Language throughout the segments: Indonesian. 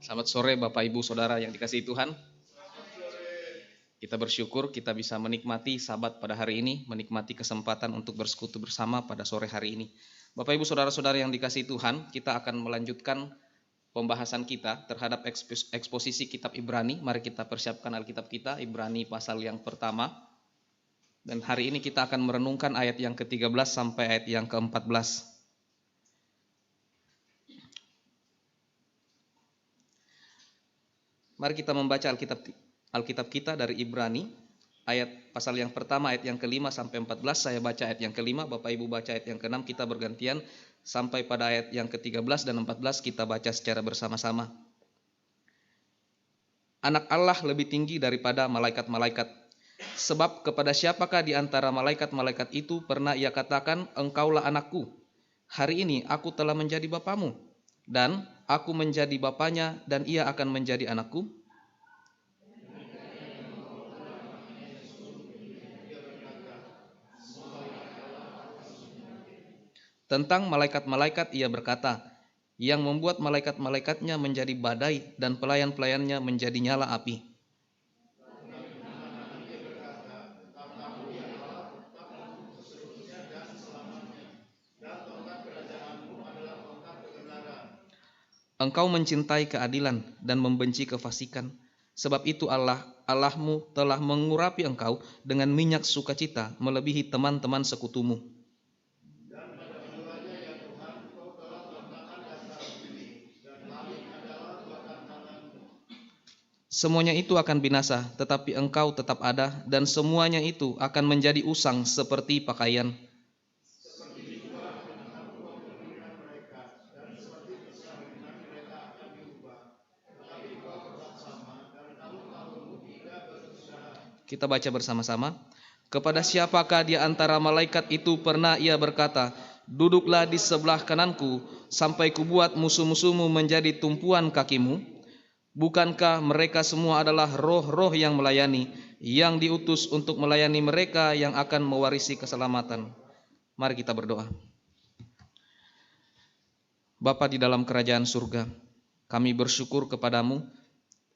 Selamat sore Bapak Ibu Saudara yang dikasihi Tuhan. Kita bersyukur kita bisa menikmati Sabat pada hari ini, menikmati kesempatan untuk bersekutu bersama pada sore hari ini. Bapak Ibu Saudara-saudara yang dikasihi Tuhan, kita akan melanjutkan pembahasan kita terhadap eksposisi kitab Ibrani. Mari kita persiapkan Alkitab kita, Ibrani pasal yang pertama. Dan hari ini kita akan merenungkan ayat yang ke-13 sampai ayat yang ke-14. Mari kita membaca Alkitab kita dari Ibrani, ayat pasal yang pertama, ayat yang ke-5 sampai 14. Saya baca ayat yang ke-5, Bapak Ibu baca ayat yang ke-6, kita bergantian sampai pada ayat yang ke-13 dan 14 kita baca secara bersama-sama. Anak Allah lebih tinggi daripada malaikat-malaikat. Sebab kepada siapakah di antara malaikat-malaikat itu pernah ia katakan, engkaulah anakku, hari ini aku telah menjadi bapamu, dan aku menjadi bapanya dan ia akan menjadi anakku. Tentang malaikat-malaikat ia berkata, yang membuat malaikat-malaikatnya menjadi badai dan pelayan-pelayannya menjadi nyala api. Engkau mencintai keadilan dan membenci kefasikan. Sebab itu Allahmu telah mengurapi engkau dengan minyak sukacita melebihi teman-teman sekutumu. Semuanya itu akan binasa, tetapi engkau tetap ada, dan semuanya itu akan menjadi usang seperti pakaian. Kita baca bersama-sama. Kepada siapakah di antara malaikat itu pernah ia berkata, duduklah di sebelah kananku, sampai kubuat musuh-musuhmu menjadi tumpuan kakimu? Bukankah mereka semua adalah roh-roh yang melayani, yang diutus untuk melayani mereka yang akan mewarisi keselamatan? Mari kita berdoa. Bapa di dalam kerajaan surga, kami bersyukur kepadamu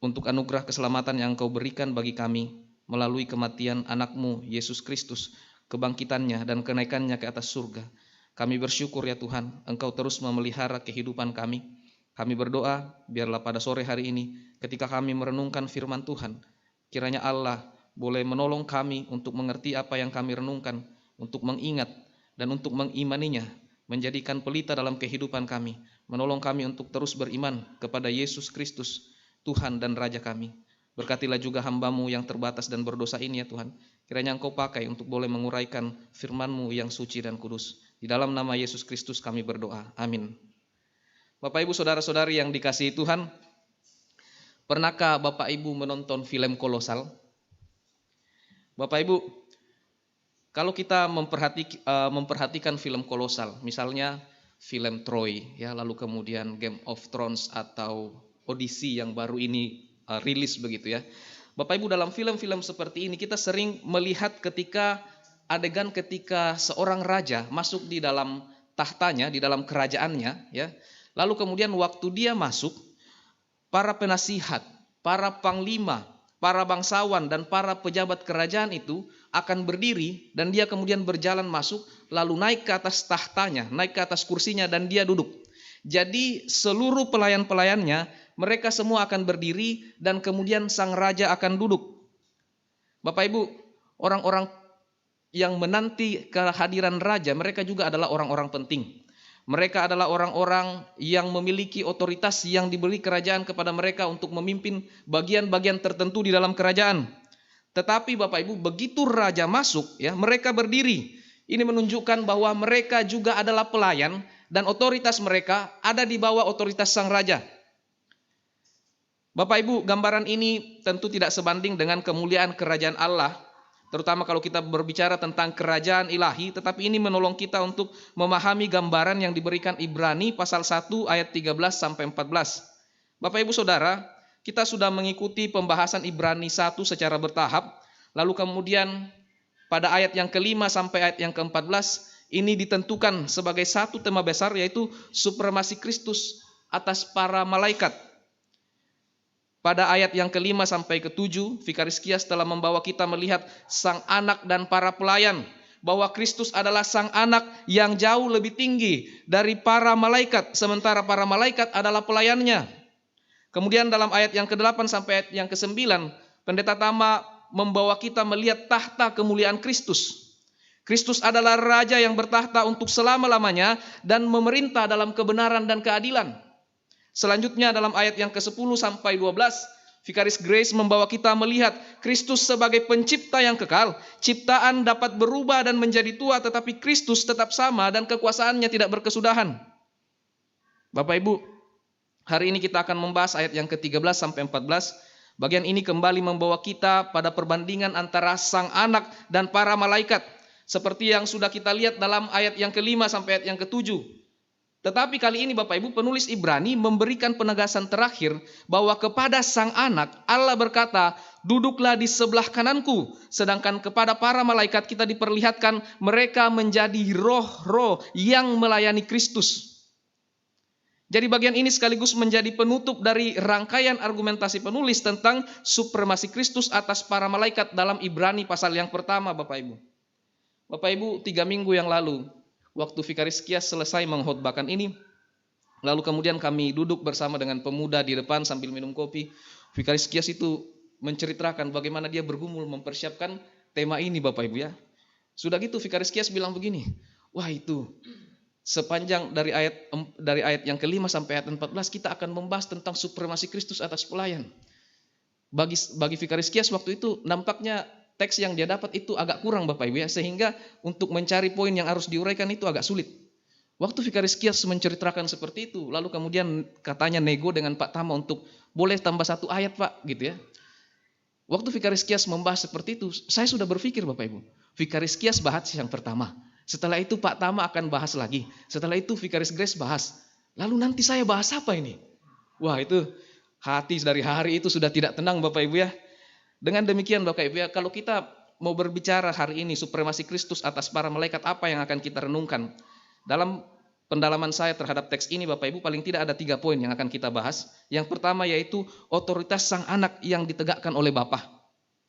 untuk anugerah keselamatan yang Engkau berikan bagi kami melalui kematian anak-Mu Yesus Kristus, kebangkitannya dan kenaikannya ke atas surga. Kami bersyukur ya Tuhan, Engkau terus memelihara kehidupan kami. Kami berdoa, biarlah pada sore hari ini, ketika kami merenungkan firman Tuhan, kiranya Allah boleh menolong kami untuk mengerti apa yang kami renungkan, untuk mengingat dan untuk mengimaninya, menjadikan pelita dalam kehidupan kami, menolong kami untuk terus beriman kepada Yesus Kristus, Tuhan dan Raja kami. Berkatilah juga hamba-Mu yang terbatas dan berdosa ini ya Tuhan. Kiranya Engkau pakai untuk boleh menguraikan firman-Mu yang suci dan kudus. Di dalam nama Yesus Kristus kami berdoa. Amin. Bapak Ibu Saudara-saudari yang dikasihi Tuhan, pernahkah Bapak Ibu menonton film Kolosal? Bapak Ibu, kalau kita memperhatikan film Kolosal, misalnya film Troy, ya, lalu kemudian Game of Thrones atau Odyssey yang baru ini rilis begitu ya. Bapak Ibu, dalam film-film seperti ini kita sering melihat ketika seorang raja masuk di dalam tahtanya, di dalam kerajaannya ya. Lalu kemudian waktu dia masuk, para penasihat, para panglima, para bangsawan dan para pejabat kerajaan itu akan berdiri dan dia kemudian berjalan masuk lalu naik ke atas tahtanya, naik ke atas kursinya dan dia duduk. Jadi seluruh pelayan-pelayannya mereka semua akan berdiri dan kemudian sang raja akan duduk. Bapak Ibu, orang-orang yang menanti kehadiran raja, mereka juga adalah orang-orang penting. Mereka adalah orang-orang yang memiliki otoritas yang diberi kerajaan kepada mereka untuk memimpin bagian-bagian tertentu di dalam kerajaan. Tetapi Bapak Ibu, begitu raja masuk, ya, mereka berdiri. Ini menunjukkan bahwa mereka juga adalah pelayan dan otoritas mereka ada di bawah otoritas sang raja. Bapak Ibu, gambaran ini tentu tidak sebanding dengan kemuliaan kerajaan Allah, terutama kalau kita berbicara tentang kerajaan ilahi, tetapi ini menolong kita untuk memahami gambaran yang diberikan Ibrani pasal 1 ayat 13 sampai 14. Bapak Ibu Saudara, kita sudah mengikuti pembahasan Ibrani 1 secara bertahap, lalu kemudian pada ayat yang ke-5 sampai ayat yang ke-14 ini ditentukan sebagai satu tema besar, yaitu supremasi Kristus atas para malaikat. Pada ayat yang kelima sampai ketujuh, Vikaris Kias telah membawa kita melihat sang anak dan para pelayan. Bahwa Kristus adalah sang anak yang jauh lebih tinggi dari para malaikat. Sementara para malaikat adalah pelayannya. Kemudian dalam ayat yang ke-8 sampai ayat yang ke-9, Pendeta Tama membawa kita melihat tahta kemuliaan Kristus. Kristus adalah Raja yang bertahta untuk selama-lamanya dan memerintah dalam kebenaran dan keadilan. Selanjutnya dalam ayat yang ke-10 sampai 12, Vikaris Grace membawa kita melihat Kristus sebagai pencipta yang kekal. Ciptaan dapat berubah dan menjadi tua, tetapi Kristus tetap sama dan kekuasaannya tidak berkesudahan. Bapak Ibu, hari ini kita akan membahas ayat yang ke-13 sampai 14. Bagian ini kembali membawa kita pada perbandingan antara sang anak dan para malaikat. Seperti yang sudah kita lihat dalam ayat yang ke-5 sampai ayat yang ke-7. Tetapi kali ini Bapak Ibu, penulis Ibrani memberikan penegasan terakhir bahwa kepada sang anak Allah berkata, duduklah di sebelah kananku. Sedangkan kepada para malaikat kita diperlihatkan mereka menjadi roh-roh yang melayani Kristus. Jadi bagian ini sekaligus menjadi penutup dari rangkaian argumentasi penulis tentang supremasi Kristus atas para malaikat dalam Ibrani pasal yang pertama Bapak Ibu. Bapak Ibu, 3 minggu yang lalu, waktu Vikaris Kias selesai mengkhotbahkan ini, lalu kemudian kami duduk bersama dengan pemuda di depan sambil minum kopi. Vikaris Kias itu menceritakan bagaimana dia bergumul mempersiapkan tema ini Bapak Ibu ya. Sudah gitu Vikaris Kias bilang begini, wah itu sepanjang dari ayat yang ke-5 sampai ayat 14 kita akan membahas tentang supremasi Kristus atas pelayan. Bagi Vikaris Kias waktu itu nampaknya teks yang dia dapat itu agak kurang Bapak Ibu ya, sehingga untuk mencari poin yang harus diuraikan itu agak sulit. Waktu Vikaris Kias menceritakan seperti itu, lalu kemudian katanya nego dengan Pak Tama untuk boleh tambah 1 ayat Pak gitu ya. Waktu Vikaris Kias membahas seperti itu, saya sudah berpikir Bapak Ibu, Vikaris Kias bahas yang pertama, setelah itu Pak Tama akan bahas lagi, setelah itu Vikaris Grace bahas, lalu nanti saya bahas apa ini? Wah itu hati dari hari itu sudah tidak tenang Bapak Ibu ya. Dengan demikian Bapak Ibu ya, kalau kita mau berbicara hari ini supremasi Kristus atas para malaikat, apa yang akan kita renungkan? Dalam pendalaman saya terhadap teks ini Bapak Ibu, paling tidak ada 3 poin yang akan kita bahas. Yang pertama yaitu otoritas sang anak yang ditegakkan oleh Bapa.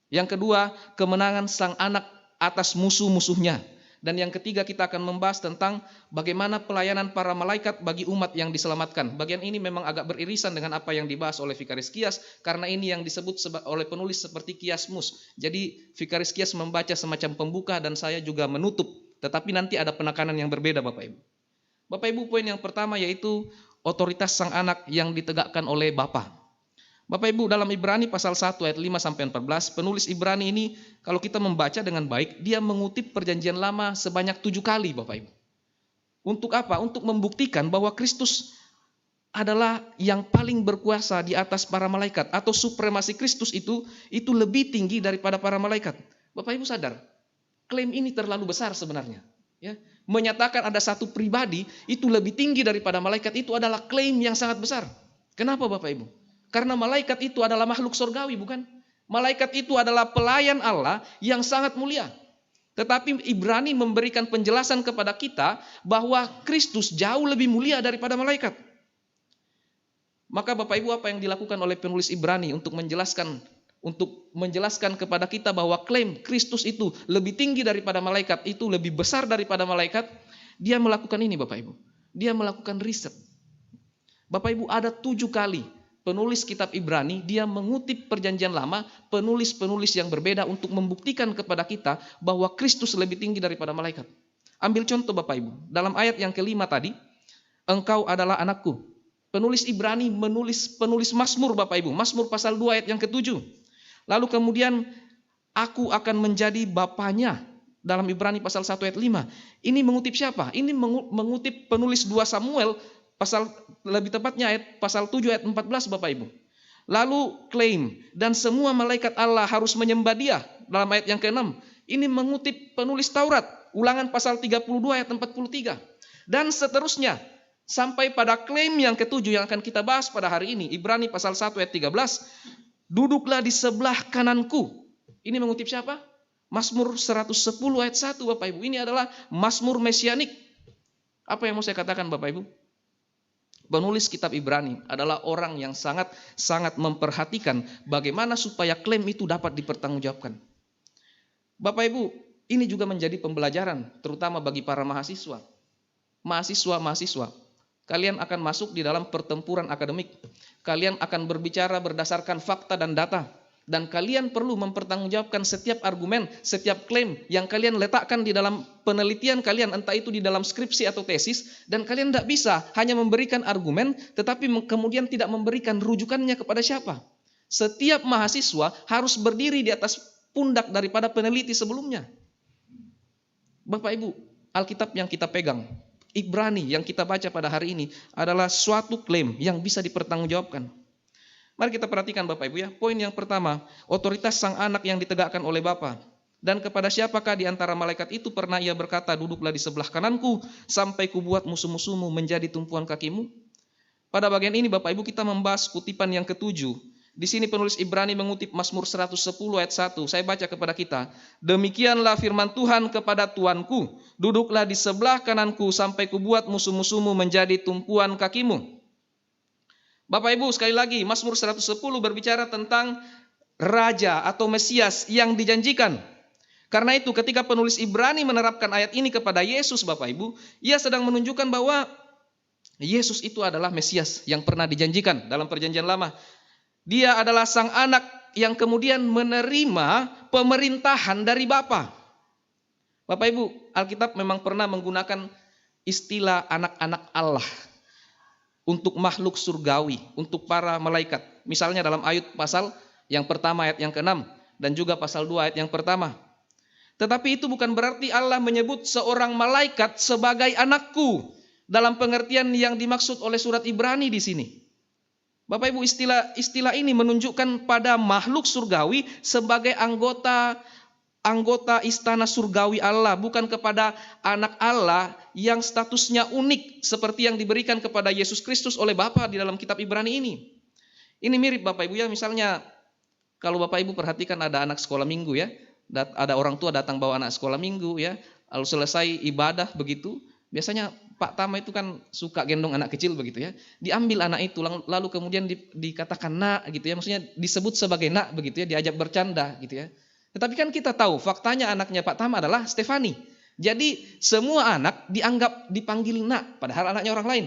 Yang kedua, kemenangan sang anak atas musuh-musuhnya. Dan yang ketiga kita akan membahas tentang bagaimana pelayanan para malaikat bagi umat yang diselamatkan. Bagian ini memang agak beririsan dengan apa yang dibahas oleh Vikaris Kias, karena ini yang disebut oleh penulis seperti kiasmus. Jadi Vikaris Kias membaca semacam pembuka dan saya juga menutup. Tetapi nanti ada penekanan yang berbeda Bapak Ibu. Bapak Ibu, poin yang pertama yaitu otoritas sang anak yang ditegakkan oleh Bapa. Bapak Ibu, dalam Ibrani pasal 1 ayat 5 sampai 14, penulis Ibrani ini kalau kita membaca dengan baik, dia mengutip perjanjian lama sebanyak 7 kali Bapak Ibu. Untuk apa? Untuk membuktikan bahwa Kristus adalah yang paling berkuasa di atas para malaikat, atau supremasi Kristus itu lebih tinggi daripada para malaikat. Bapak Ibu sadar, klaim ini terlalu besar sebenarnya. Ya, menyatakan ada satu pribadi itu lebih tinggi daripada malaikat itu adalah klaim yang sangat besar. Kenapa Bapak Ibu? Karena malaikat itu adalah makhluk surgawi, bukan? Malaikat itu adalah pelayan Allah yang sangat mulia. Tetapi Ibrani memberikan penjelasan kepada kita bahwa Kristus jauh lebih mulia daripada malaikat. Maka Bapak Ibu, apa yang dilakukan oleh penulis Ibrani untuk menjelaskan kepada kita bahwa klaim Kristus itu lebih tinggi daripada malaikat, itu lebih besar daripada malaikat, dia melakukan ini Bapak Ibu. Dia melakukan riset. Bapak Ibu, ada 7 kali penulis kitab Ibrani, dia mengutip perjanjian lama, penulis-penulis yang berbeda untuk membuktikan kepada kita bahwa Kristus lebih tinggi daripada malaikat. Ambil contoh Bapak Ibu, dalam ayat yang ke-5 tadi, engkau adalah anakku. Penulis Ibrani penulis Mazmur Bapak Ibu, Mazmur pasal 2 ayat yang ke-7. Lalu kemudian, aku akan menjadi bapaknya, dalam Ibrani pasal 1 ayat 5. Ini mengutip siapa? Ini mengutip penulis 2 Samuel, lebih tepatnya pasal 7 ayat 14 Bapak Ibu. Lalu klaim, dan semua malaikat Allah harus menyembah dia, dalam ayat yang ke-6. Ini mengutip penulis Taurat, Ulangan pasal 32 ayat 43. Dan seterusnya, sampai pada klaim yang ke-7 yang akan kita bahas pada hari ini, Ibrani pasal 1 ayat 13. Duduklah di sebelah kananku. Ini mengutip siapa? Mazmur 110 ayat 1 Bapak Ibu. Ini adalah Mazmur mesianik. Apa yang mau saya katakan Bapak Ibu? Penulis kitab Ibrani adalah orang yang sangat memperhatikan bagaimana supaya klaim itu dapat dipertanggungjawabkan. Bapak Ibu, ini juga menjadi pembelajaran terutama bagi para mahasiswa. Mahasiswa, kalian akan masuk di dalam pertempuran akademik. Kalian akan berbicara berdasarkan fakta dan data. Dan kalian perlu mempertanggungjawabkan setiap argumen, setiap klaim yang kalian letakkan di dalam penelitian kalian, entah itu di dalam skripsi atau tesis, dan kalian tidak bisa hanya memberikan argumen, tetapi kemudian tidak memberikan rujukannya kepada siapa. Setiap mahasiswa harus berdiri di atas pundak daripada peneliti sebelumnya. Bapak Ibu, Alkitab yang kita pegang, Ibrani yang kita baca pada hari ini adalah suatu klaim yang bisa dipertanggungjawabkan. Mari kita perhatikan Bapak Ibu ya. Poin yang pertama, otoritas sang anak yang ditegakkan oleh Bapa. Dan kepada siapakah di antara malaikat itu pernah ia berkata, duduklah di sebelah kananku sampai kubuat musuh-musuhmu menjadi tumpuan kakimu? Pada bagian ini Bapak Ibu kita membahas kutipan yang ketujuh. Di sini penulis Ibrani mengutip Mazmur 110 ayat 1. Saya baca kepada kita. Demikianlah firman Tuhan kepada Tuanku, duduklah di sebelah kananku sampai kubuat musuh-musuhmu menjadi tumpuan kakimu. Bapak Ibu sekali lagi Mazmur 110 berbicara tentang Raja atau Mesias yang dijanjikan. Karena itu ketika penulis Ibrani menerapkan ayat ini kepada Yesus Bapak Ibu, ia sedang menunjukkan bahwa Yesus itu adalah Mesias yang pernah dijanjikan dalam perjanjian lama. Dia adalah sang anak yang kemudian menerima pemerintahan dari Bapa. Bapak Ibu, Alkitab memang pernah menggunakan istilah anak-anak Allah untuk makhluk surgawi, untuk para malaikat. Misalnya dalam Ayub pasal yang pertama ayat yang ke-6 dan juga pasal 2 ayat yang pertama. Tetapi itu bukan berarti Allah menyebut seorang malaikat sebagai anakku dalam pengertian yang dimaksud oleh surat Ibrani di sini. Bapak Ibu, istilah ini menunjukkan pada makhluk surgawi sebagai anggota istana surgawi Allah, bukan kepada anak Allah yang statusnya unik seperti yang diberikan kepada Yesus Kristus oleh Bapa di dalam kitab Ibrani ini. Ini mirip Bapak Ibu ya, misalnya kalau Bapak Ibu perhatikan ada anak sekolah minggu ya, ada orang tua datang bawa anak sekolah minggu ya, lalu selesai ibadah begitu, biasanya Pak Tama itu kan suka gendong anak kecil begitu ya, diambil anak itu lalu kemudian dikatakan nak gitu ya, maksudnya disebut sebagai nak begitu ya, diajak bercanda gitu ya. Tetapi kan kita tahu faktanya anaknya Pak Tama adalah Stefani. Jadi semua anak dianggap dipanggil nak, padahal anaknya orang lain.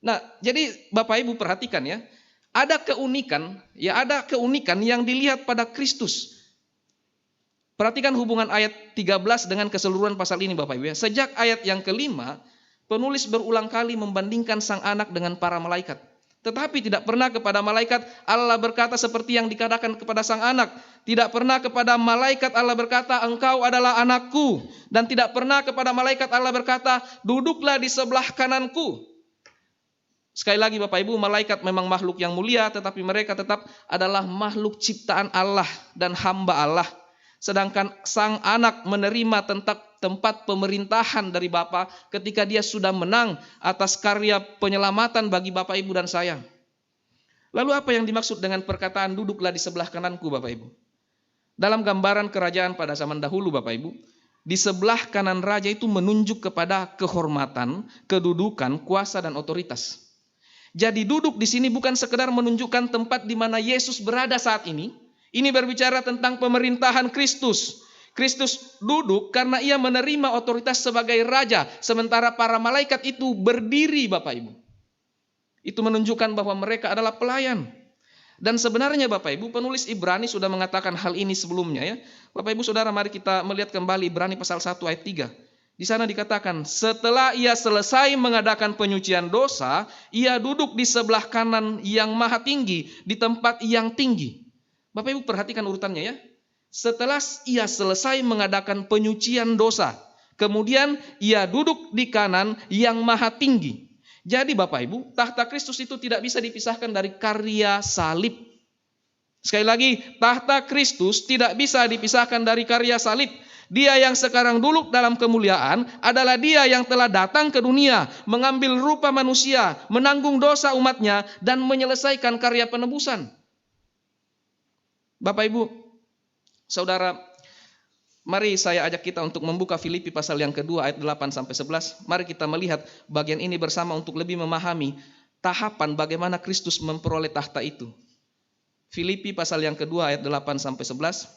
Nah, jadi Bapak Ibu perhatikan ya, ada keunikan yang dilihat pada Kristus. Perhatikan hubungan ayat 13 dengan keseluruhan pasal ini Bapak Ibu ya. Sejak ayat yang kelima, penulis berulang kali membandingkan sang anak dengan para malaikat. Tetapi tidak pernah kepada malaikat Allah berkata seperti yang dikatakan kepada sang anak. Tidak pernah kepada malaikat Allah berkata, engkau adalah anakku. Dan tidak pernah kepada malaikat Allah berkata, duduklah di sebelah kananku. Sekali lagi Bapak Ibu, malaikat memang makhluk yang mulia, tetapi mereka tetap adalah makhluk ciptaan Allah dan hamba Allah. Sedangkan sang anak menerima tempat pemerintahan dari Bapa ketika dia sudah menang atas karya penyelamatan bagi Bapak Ibu dan saya. Lalu apa yang dimaksud dengan perkataan duduklah di sebelah kananku Bapak Ibu? Dalam gambaran kerajaan pada zaman dahulu Bapak Ibu, di sebelah kanan raja itu menunjuk kepada kehormatan, kedudukan, kuasa dan otoritas. Jadi duduk di sini bukan sekedar menunjukkan tempat di mana Yesus berada saat ini. Ini berbicara tentang pemerintahan Kristus. Kristus duduk karena ia menerima otoritas sebagai raja, sementara para malaikat itu berdiri Bapak Ibu. Itu menunjukkan bahwa mereka adalah pelayan. Dan sebenarnya Bapak Ibu, penulis Ibrani sudah mengatakan hal ini sebelumnya ya. Bapak Ibu Saudara, mari kita melihat kembali Ibrani pasal 1 ayat 3. Di sana dikatakan, setelah ia selesai mengadakan penyucian dosa, ia duduk di sebelah kanan yang maha tinggi, di tempat yang tinggi. Bapak Ibu perhatikan urutannya ya. Setelah ia selesai mengadakan penyucian dosa, kemudian ia duduk di kanan yang maha tinggi. Jadi Bapak Ibu, tahta Kristus itu tidak bisa dipisahkan dari karya salib. Sekali lagi, tahta Kristus tidak bisa dipisahkan dari karya salib. Dia yang sekarang duduk dalam kemuliaan adalah dia yang telah datang ke dunia, mengambil rupa manusia, menanggung dosa umatnya, dan menyelesaikan karya penebusan. Bapak Ibu, Saudara, mari saya ajak kita untuk membuka Filipi pasal yang kedua ayat 8 sampai 11. Mari kita melihat bagian ini bersama untuk lebih memahami tahapan bagaimana Kristus memperoleh tahta itu. Filipi pasal yang kedua ayat 8 sampai 11.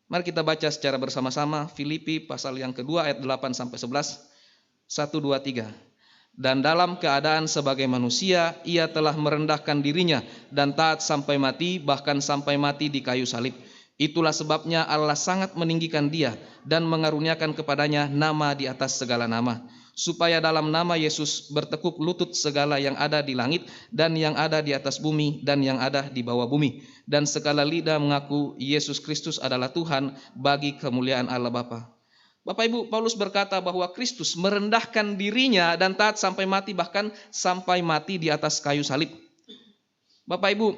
Mari kita baca secara bersama-sama. Filipi pasal yang kedua ayat 8 sampai 11. 1, 2, 3. Dan dalam keadaan sebagai manusia, ia telah merendahkan dirinya dan taat sampai mati, bahkan sampai mati di kayu salib. Itulah sebabnya Allah sangat meninggikan dia dan mengaruniakan kepadanya nama di atas segala nama, supaya dalam nama Yesus bertekuk lutut segala yang ada di langit dan yang ada di atas bumi dan yang ada di bawah bumi, dan segala lidah mengaku Yesus Kristus adalah Tuhan, bagi kemuliaan Allah Bapa. Bapak Ibu, Paulus berkata bahwa Kristus merendahkan dirinya dan taat sampai mati, bahkan sampai mati di atas kayu salib. Bapak Ibu,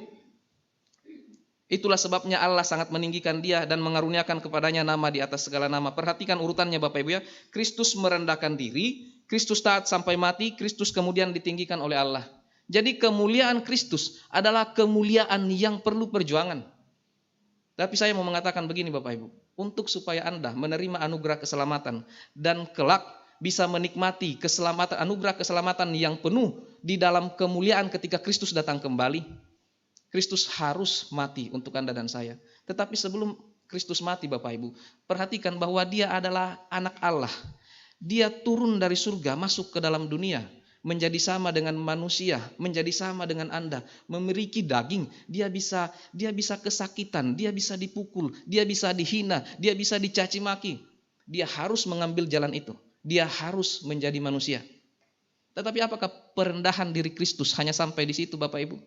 itulah sebabnya Allah sangat meninggikan dia dan mengaruniakan kepadanya nama di atas segala nama. Perhatikan urutannya Bapak Ibu ya. Kristus merendahkan diri, Kristus taat sampai mati, Kristus kemudian ditinggikan oleh Allah. Jadi kemuliaan Kristus adalah kemuliaan yang perlu perjuangan. Tapi saya mau mengatakan begini Bapak Ibu. Untuk supaya Anda menerima anugerah keselamatan dan kelak bisa menikmati keselamatan, anugerah keselamatan yang penuh di dalam kemuliaan ketika Kristus datang kembali, Kristus harus mati untuk Anda dan saya. Tetapi sebelum Kristus mati Bapak Ibu, perhatikan bahwa dia adalah anak Allah. Dia turun dari surga masuk ke dalam dunia, menjadi sama dengan manusia, menjadi sama dengan Anda, memiliki daging. Dia bisa kesakitan, dia bisa dipukul, dia bisa dihina, dia bisa dicaci maki. Dia harus mengambil jalan itu. Dia harus menjadi manusia. Tetapi apakah perendahan diri Kristus hanya sampai di situ Bapak Ibu?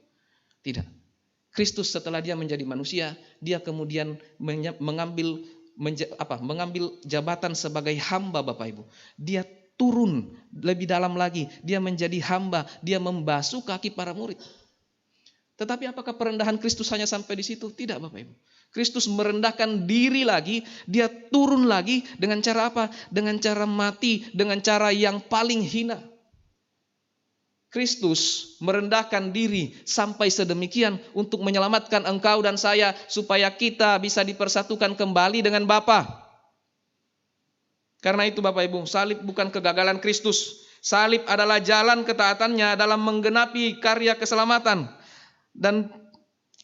Tidak. Kristus setelah dia menjadi manusia, dia kemudian mengambil jabatan sebagai hamba Bapak Ibu. Dia turun lebih dalam lagi, dia menjadi hamba, dia membasuh kaki para murid. Tetapi apakah perendahan Kristus hanya sampai di situ? Tidak Bapak Ibu. Kristus merendahkan diri lagi, dia turun lagi dengan cara apa? Dengan cara mati, dengan cara yang paling hina. Kristus merendahkan diri sampai sedemikian untuk menyelamatkan engkau dan saya supaya kita bisa dipersatukan kembali dengan Bapa. Karena itu Bapak Ibu, salib bukan kegagalan Kristus. Salib adalah jalan ketaatannya dalam menggenapi karya keselamatan. Dan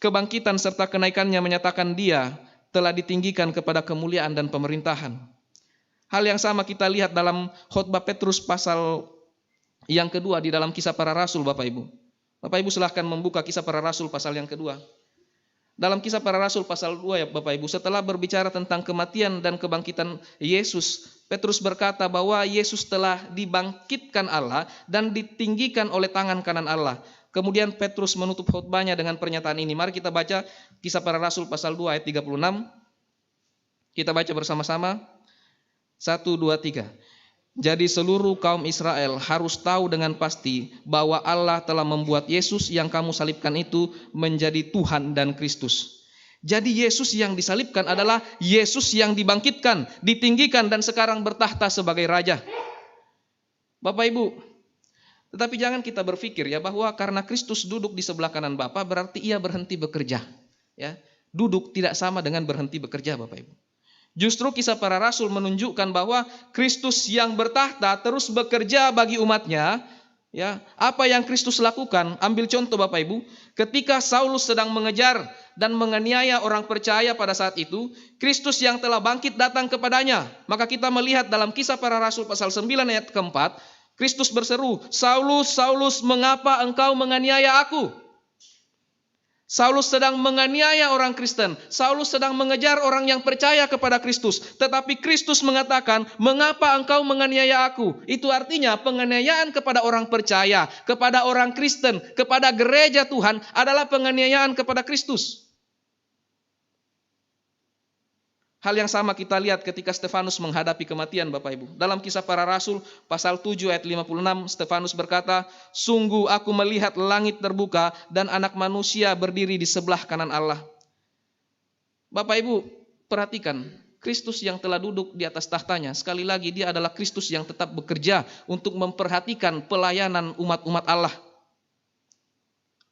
kebangkitan serta kenaikannya menyatakan dia telah ditinggikan kepada kemuliaan dan pemerintahan. Hal yang sama kita lihat dalam khotbah Petrus pasal yang kedua di dalam Kisah Para Rasul Bapak Ibu. Bapak Ibu silahkan membuka Kisah Para Rasul pasal yang kedua. Dalam Kisah Para Rasul pasal 2 ya Bapak Ibu, setelah berbicara tentang kematian dan kebangkitan Yesus, Petrus berkata bahwa Yesus telah dibangkitkan Allah dan ditinggikan oleh tangan kanan Allah. Kemudian Petrus menutup khotbahnya dengan pernyataan ini. Mari kita baca Kisah Para Rasul pasal 2 ayat 36. Kita baca bersama-sama. 1, 2, 3. Jadi seluruh kaum Israel harus tahu dengan pasti bahwa Allah telah membuat Yesus yang kamu salibkan itu menjadi Tuhan dan Kristus. Jadi Yesus yang disalibkan adalah Yesus yang dibangkitkan, ditinggikan dan sekarang bertahta sebagai Raja. Bapak Ibu, tetapi jangan kita berpikir ya bahwa karena Kristus duduk di sebelah kanan Bapa berarti ia berhenti bekerja. Ya, duduk tidak sama dengan berhenti bekerja Bapak Ibu. Justru Kisah Para Rasul menunjukkan bahwa Kristus yang bertahta terus bekerja bagi umatnya. Ya, apa yang Kristus lakukan? Ambil contoh Bapak Ibu, ketika Saulus sedang mengejar dan menganiaya orang percaya pada saat itu, Kristus yang telah bangkit datang kepadanya. Maka kita melihat dalam Kisah Para Rasul pasal 9 ayat keempat, Kristus berseru, "Saulus, Saulus, mengapa engkau menganiaya aku?" Saulus sedang menganiaya orang Kristen. Saulus sedang mengejar orang yang percaya kepada Kristus. Tetapi Kristus mengatakan, "Mengapa engkau menganiaya aku?" Itu artinya penganiayaan kepada orang percaya, kepada orang Kristen, kepada gereja Tuhan adalah penganiayaan kepada Kristus. Hal yang sama kita lihat ketika Stefanus menghadapi kematian Bapak Ibu. Dalam Kisah Para Rasul pasal 7 ayat 56, Stefanus berkata, "Sungguh aku melihat langit terbuka dan anak manusia berdiri di sebelah kanan Allah." Bapak Ibu, perhatikan, Kristus yang telah duduk di atas tahtanya, sekali lagi dia adalah Kristus yang tetap bekerja untuk memperhatikan pelayanan umat-umat Allah.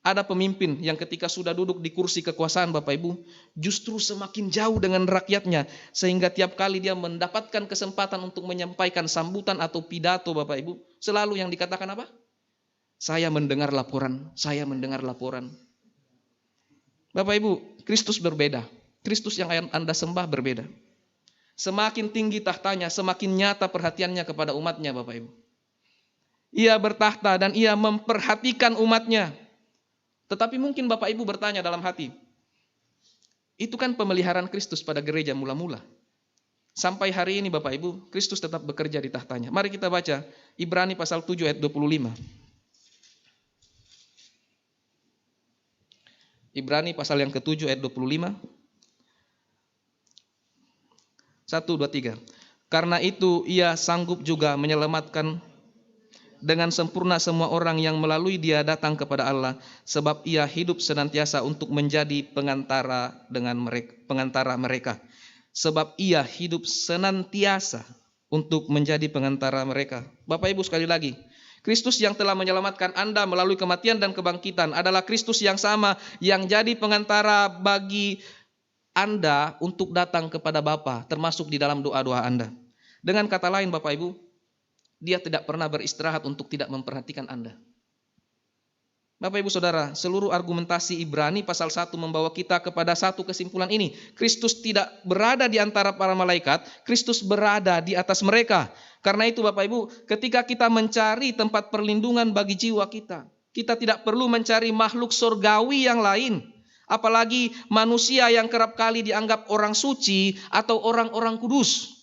Ada pemimpin yang ketika sudah duduk di kursi kekuasaan Bapak Ibu, justru semakin jauh dengan rakyatnya. Sehingga tiap kali dia mendapatkan kesempatan untuk menyampaikan sambutan atau pidato Bapak Ibu, selalu yang dikatakan apa? Saya mendengar laporan, saya mendengar laporan. Bapak Ibu, Kristus berbeda. Kristus yang Anda sembah berbeda. Semakin tinggi tahtanya, semakin nyata perhatiannya kepada umatnya, Bapak Ibu. Ia bertahta dan ia memperhatikan umatnya. Tetapi mungkin Bapak Ibu bertanya dalam hati, itu kan pemeliharaan Kristus pada gereja mula-mula. Sampai hari ini Bapak Ibu, Kristus tetap bekerja di tahtanya. Mari kita baca Ibrani pasal 7 ayat 25. Ibrani pasal yang ke-7 ayat 25. 1, 2, 3. Karena itu ia sanggup juga menyelamatkan dengan sempurna semua orang yang melalui dia datang kepada Allah, sebab ia hidup senantiasa untuk menjadi pengantara mereka. Sebab ia hidup senantiasa untuk menjadi pengantara mereka. Bapak Ibu sekali lagi, Kristus yang telah menyelamatkan Anda melalui kematian dan kebangkitan adalah Kristus yang sama yang jadi pengantara bagi Anda untuk datang kepada Bapa, termasuk di dalam doa-doa Anda. Dengan kata lain Bapak Ibu, Dia tidak pernah beristirahat untuk tidak memperhatikan Anda. Bapak Ibu Saudara, seluruh argumentasi Ibrani pasal 1 membawa kita kepada satu kesimpulan ini. Kristus tidak berada di antara para malaikat, Kristus berada di atas mereka. Karena itu Bapak Ibu, ketika kita mencari tempat perlindungan bagi jiwa kita, kita tidak perlu mencari makhluk surgawi yang lain. Apalagi manusia yang kerap kali dianggap orang suci atau orang-orang kudus.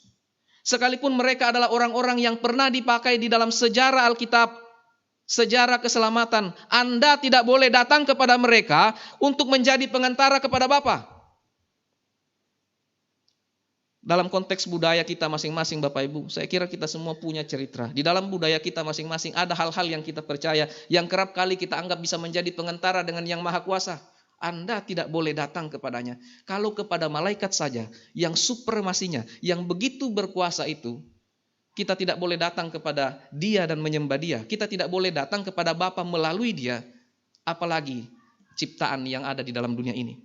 Sekalipun mereka adalah orang-orang yang pernah dipakai di dalam sejarah Alkitab, sejarah keselamatan, Anda tidak boleh datang kepada mereka untuk menjadi pengantara kepada Bapa. Dalam konteks budaya kita masing-masing Bapak Ibu, saya kira kita semua punya cerita. Di dalam budaya kita masing-masing ada hal-hal yang kita percaya, yang kerap kali kita anggap bisa menjadi pengantara dengan Yang Maha Kuasa. Anda tidak boleh datang kepadanya. Kalau kepada malaikat saja, yang supremasinya, yang begitu berkuasa itu, kita tidak boleh datang kepada dia dan menyembah dia. Kita tidak boleh datang kepada Bapa melalui dia. Apalagi ciptaan yang ada di dalam dunia ini.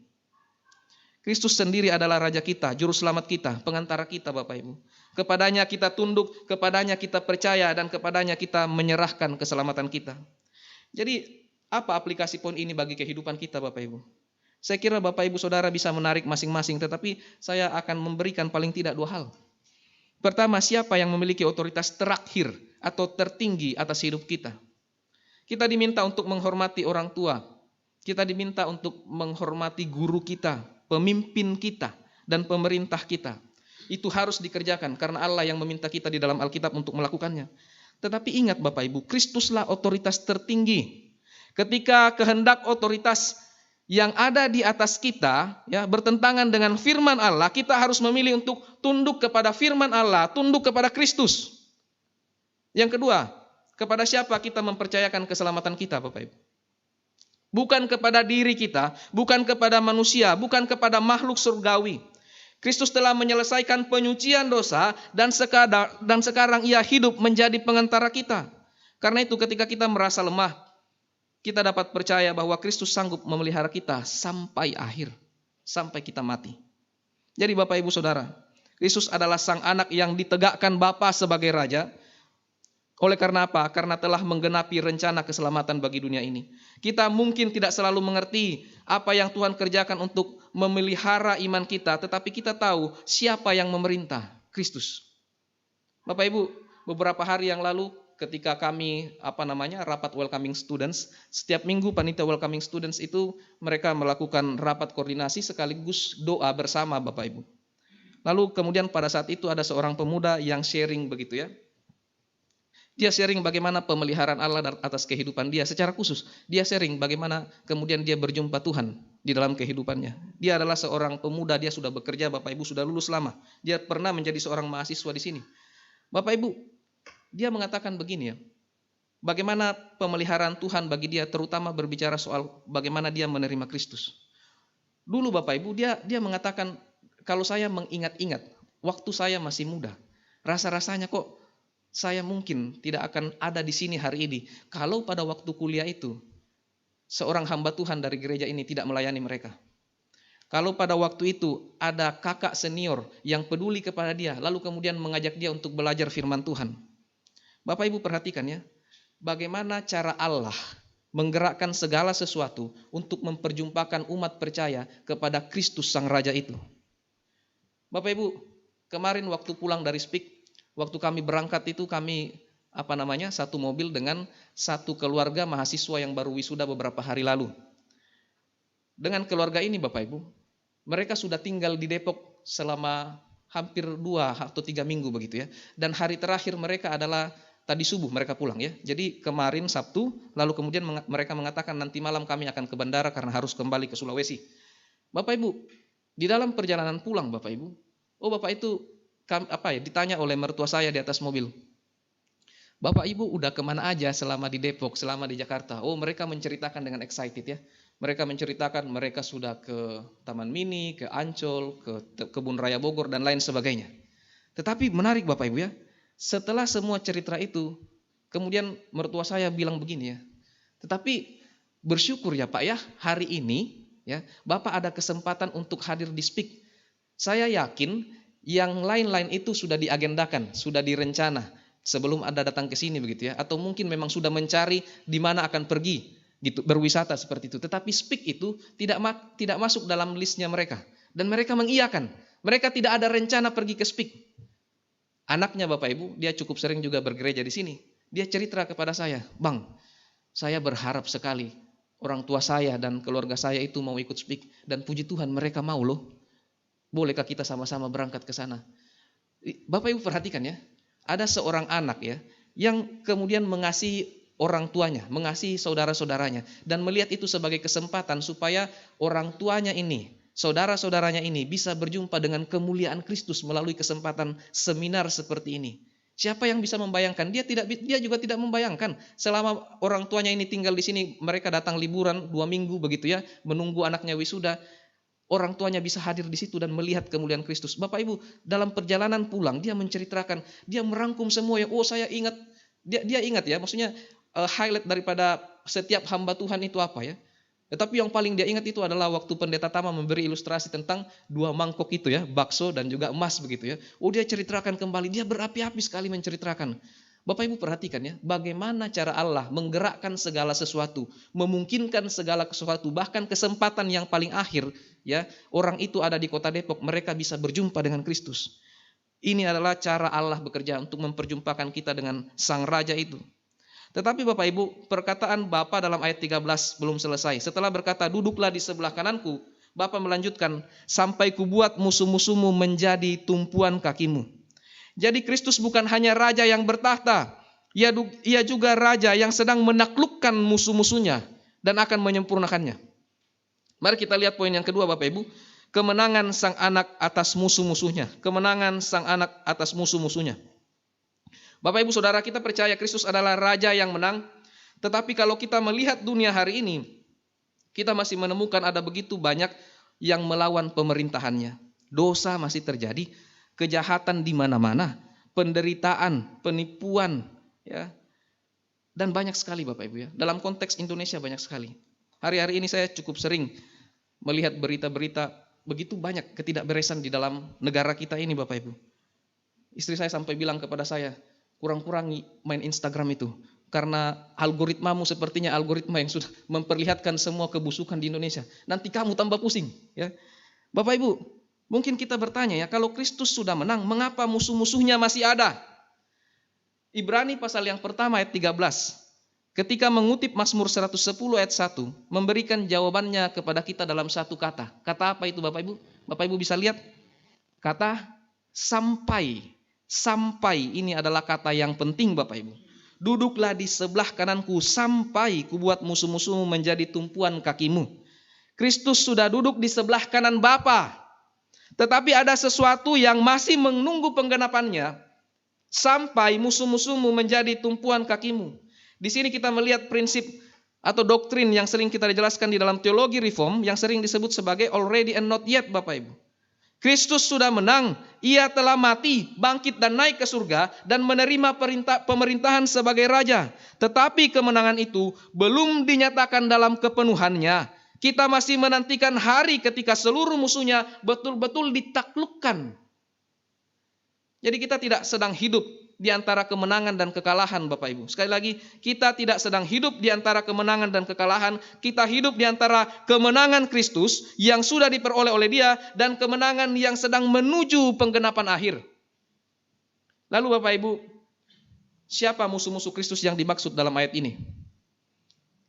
Kristus sendiri adalah Raja kita, Juru Selamat kita, pengantara kita Bapak Ibu. Kepadanya kita tunduk, kepadanya kita percaya, dan kepadanya kita menyerahkan keselamatan kita. Jadi apa aplikasi poin ini bagi kehidupan kita Bapak Ibu? Saya kira Bapak Ibu Saudara bisa menarik masing-masing, tetapi saya akan memberikan paling tidak 2 hal. Pertama, siapa yang memiliki otoritas terakhir atau tertinggi atas hidup kita? Kita diminta untuk menghormati orang tua. Kita diminta untuk menghormati guru kita, pemimpin kita, dan pemerintah kita. Itu harus dikerjakan karena Allah yang meminta kita di dalam Alkitab untuk melakukannya. Tetapi ingat Bapak Ibu, Kristuslah otoritas tertinggi. Ketika kehendak otoritas yang ada di atas kita ya bertentangan dengan firman Allah, kita harus memilih untuk tunduk kepada firman Allah, tunduk kepada Kristus. Yang kedua, kepada siapa kita mempercayakan keselamatan kita Bapak Ibu? Bukan kepada diri kita, bukan kepada manusia, bukan kepada makhluk surgawi. Kristus telah menyelesaikan penyucian dosa dan sekarang ia hidup menjadi pengantara kita. Karena itu ketika kita merasa lemah, kita dapat percaya bahwa Kristus sanggup memelihara kita sampai akhir, sampai kita mati. Jadi Bapak Ibu Saudara, Kristus adalah sang anak yang ditegakkan Bapa sebagai Raja. Oleh karena apa? Karena telah menggenapi rencana keselamatan bagi dunia ini. Kita mungkin tidak selalu mengerti apa yang Tuhan kerjakan untuk memelihara iman kita, tetapi kita tahu siapa yang memerintah, Kristus. Bapak Ibu, beberapa hari yang lalu ketika kami rapat welcoming students, setiap minggu panitia welcoming students itu mereka melakukan rapat koordinasi sekaligus doa bersama Bapak Ibu. Lalu kemudian pada saat itu ada seorang pemuda yang sharing begitu ya. Dia sharing bagaimana pemeliharaan Allah atas kehidupan dia secara khusus. Dia sharing bagaimana kemudian dia berjumpa Tuhan di dalam kehidupannya. Dia adalah seorang pemuda, dia sudah bekerja Bapak Ibu, sudah lulus lama. Dia pernah menjadi seorang mahasiswa di sini. Bapak Ibu, dia mengatakan begini ya, bagaimana pemeliharaan Tuhan bagi dia, terutama berbicara soal bagaimana dia menerima Kristus. Dulu Bapak Ibu, dia mengatakan, kalau saya mengingat-ingat, waktu saya masih muda, rasa-rasanya kok saya mungkin tidak akan ada di sini hari ini, kalau pada waktu kuliah itu, seorang hamba Tuhan dari gereja ini tidak melayani mereka. Kalau pada waktu itu ada kakak senior yang peduli kepada dia, lalu kemudian mengajak dia untuk belajar firman Tuhan. Bapak Ibu perhatikan ya, bagaimana cara Allah menggerakkan segala sesuatu untuk memperjumpakan umat percaya kepada Kristus Sang Raja itu. Bapak Ibu, kemarin waktu pulang dari SPIK, waktu kami berangkat itu kami satu mobil dengan satu keluarga mahasiswa yang baru wisuda beberapa hari lalu. Dengan keluarga ini Bapak Ibu, mereka sudah tinggal di Depok selama hampir 2 atau 3 minggu begitu ya. Dan hari terakhir mereka adalah tadi subuh mereka pulang ya. Jadi kemarin Sabtu, lalu kemudian mereka mengatakan nanti malam kami akan ke bandara karena harus kembali ke Sulawesi. Bapak Ibu, di dalam perjalanan pulang Bapak Ibu, Bapak itu ditanya oleh mertua saya di atas mobil. Bapak Ibu udah kemana aja selama di Depok, selama di Jakarta? Mereka menceritakan dengan excited ya. Mereka menceritakan mereka sudah ke Taman Mini, ke Ancol, ke Kebun Raya Bogor dan lain sebagainya. Tetapi menarik Bapak Ibu ya, setelah semua cerita itu, kemudian mertua saya bilang begini ya, tetapi bersyukur ya Pak ya, hari ini ya Bapak ada kesempatan untuk hadir di SPIK. Saya yakin yang lain-lain itu sudah diagendakan, sudah direncana sebelum Anda datang ke sini begitu ya, atau mungkin memang sudah mencari di mana akan pergi gitu, berwisata seperti itu. Tetapi SPIK itu tidak masuk dalam listnya mereka, dan mereka mengiyakan. Mereka tidak ada rencana pergi ke SPIK. Anaknya Bapak Ibu, dia cukup sering juga bergereja di sini. Dia cerita kepada saya, "Bang, saya berharap sekali orang tua saya dan keluarga saya itu mau ikut SPIK, dan puji Tuhan mereka mau loh. Bolehkah kita sama-sama berangkat ke sana?" Bapak Ibu perhatikan ya, ada seorang anak ya yang kemudian mengasihi orang tuanya, mengasihi saudara-saudaranya, dan melihat itu sebagai kesempatan supaya orang tuanya ini, saudara-saudaranya ini bisa berjumpa dengan kemuliaan Kristus melalui kesempatan seminar seperti ini. Siapa yang bisa membayangkan? Dia juga tidak membayangkan selama orang tuanya ini tinggal di sini, mereka datang liburan 2 minggu begitu ya, menunggu anaknya wisuda. Orang tuanya bisa hadir di situ dan melihat kemuliaan Kristus. Bapak Ibu, dalam perjalanan pulang dia menceritakan, dia merangkum semua ya. Saya ingat, dia ingat ya, maksudnya highlight daripada setiap hamba Tuhan itu apa ya. Tetapi yang paling dia ingat itu adalah waktu pendeta Tama memberi ilustrasi tentang 2 mangkok itu ya, bakso dan juga emas begitu ya. Dia ceritakan kembali, dia berapi-api sekali menceritakan. Bapak Ibu perhatikan ya, bagaimana cara Allah menggerakkan segala sesuatu, memungkinkan segala sesuatu, bahkan kesempatan yang paling akhir ya, orang itu ada di kota Depok, mereka bisa berjumpa dengan Kristus. Ini adalah cara Allah bekerja untuk memperjumpakan kita dengan Sang Raja itu. Tetapi Bapak Ibu, perkataan Bapa dalam ayat 13 belum selesai. Setelah berkata, "Duduklah di sebelah kananku," Bapa melanjutkan, "Sampai kubuat musuh-musuhmu menjadi tumpuan kakimu." Jadi Kristus bukan hanya raja yang bertahta, ia juga raja yang sedang menaklukkan musuh-musuhnya dan akan menyempurnakannya. Mari kita lihat poin yang kedua Bapak Ibu, kemenangan sang anak atas musuh-musuhnya. Kemenangan sang anak atas musuh-musuhnya. Bapak Ibu Saudara, kita percaya Kristus adalah raja yang menang, tetapi kalau kita melihat dunia hari ini, kita masih menemukan ada begitu banyak yang melawan pemerintahannya. Dosa masih terjadi, kejahatan di mana-mana, penderitaan, penipuan, ya, dan banyak sekali Bapak Ibu ya. Dalam konteks Indonesia banyak sekali. Hari-hari ini saya cukup sering melihat berita-berita begitu banyak ketidakberesan di dalam negara kita ini Bapak Ibu. Istri saya sampai bilang kepada saya, kurang-kurangi main Instagram itu, karena algoritmamu sepertinya algoritma yang sudah memperlihatkan semua kebusukan di Indonesia. Nanti kamu tambah pusing, ya. Bapak Ibu, mungkin kita bertanya ya, kalau Kristus sudah menang, mengapa musuh-musuhnya masih ada? Ibrani pasal yang pertama ayat 13. Ketika mengutip Mazmur 110 ayat 1, memberikan jawabannya kepada kita dalam satu kata. Kata apa itu Bapak Ibu? Bapak Ibu bisa lihat? Kata sampai. Sampai ini adalah kata yang penting Bapak Ibu. Duduklah di sebelah kananku sampai kubuat musuh-musuhmu menjadi tumpuan kakimu. Kristus sudah duduk di sebelah kanan Bapa. Tetapi ada sesuatu yang masih menunggu penggenapannya sampai musuh-musuhmu menjadi tumpuan kakimu. Di sini kita melihat prinsip atau doktrin yang sering kita jelaskan di dalam teologi reform yang sering disebut sebagai already and not yet Bapak Ibu. Kristus sudah menang, ia telah mati, bangkit dan naik ke surga dan menerima pemerintahan sebagai raja. Tetapi kemenangan itu belum dinyatakan dalam kepenuhannya. Kita masih menantikan hari ketika seluruh musuhnya betul-betul ditaklukkan. Jadi kita tidak sedang hidup di antara kemenangan dan kekalahan, Bapak Ibu. Sekali lagi, kita tidak sedang hidup di antara kemenangan dan kekalahan. Kita hidup di antara kemenangan Kristus yang sudah diperoleh oleh Dia dan kemenangan yang sedang menuju penggenapan akhir. Lalu Bapak Ibu, siapa musuh-musuh Kristus yang dimaksud dalam ayat ini?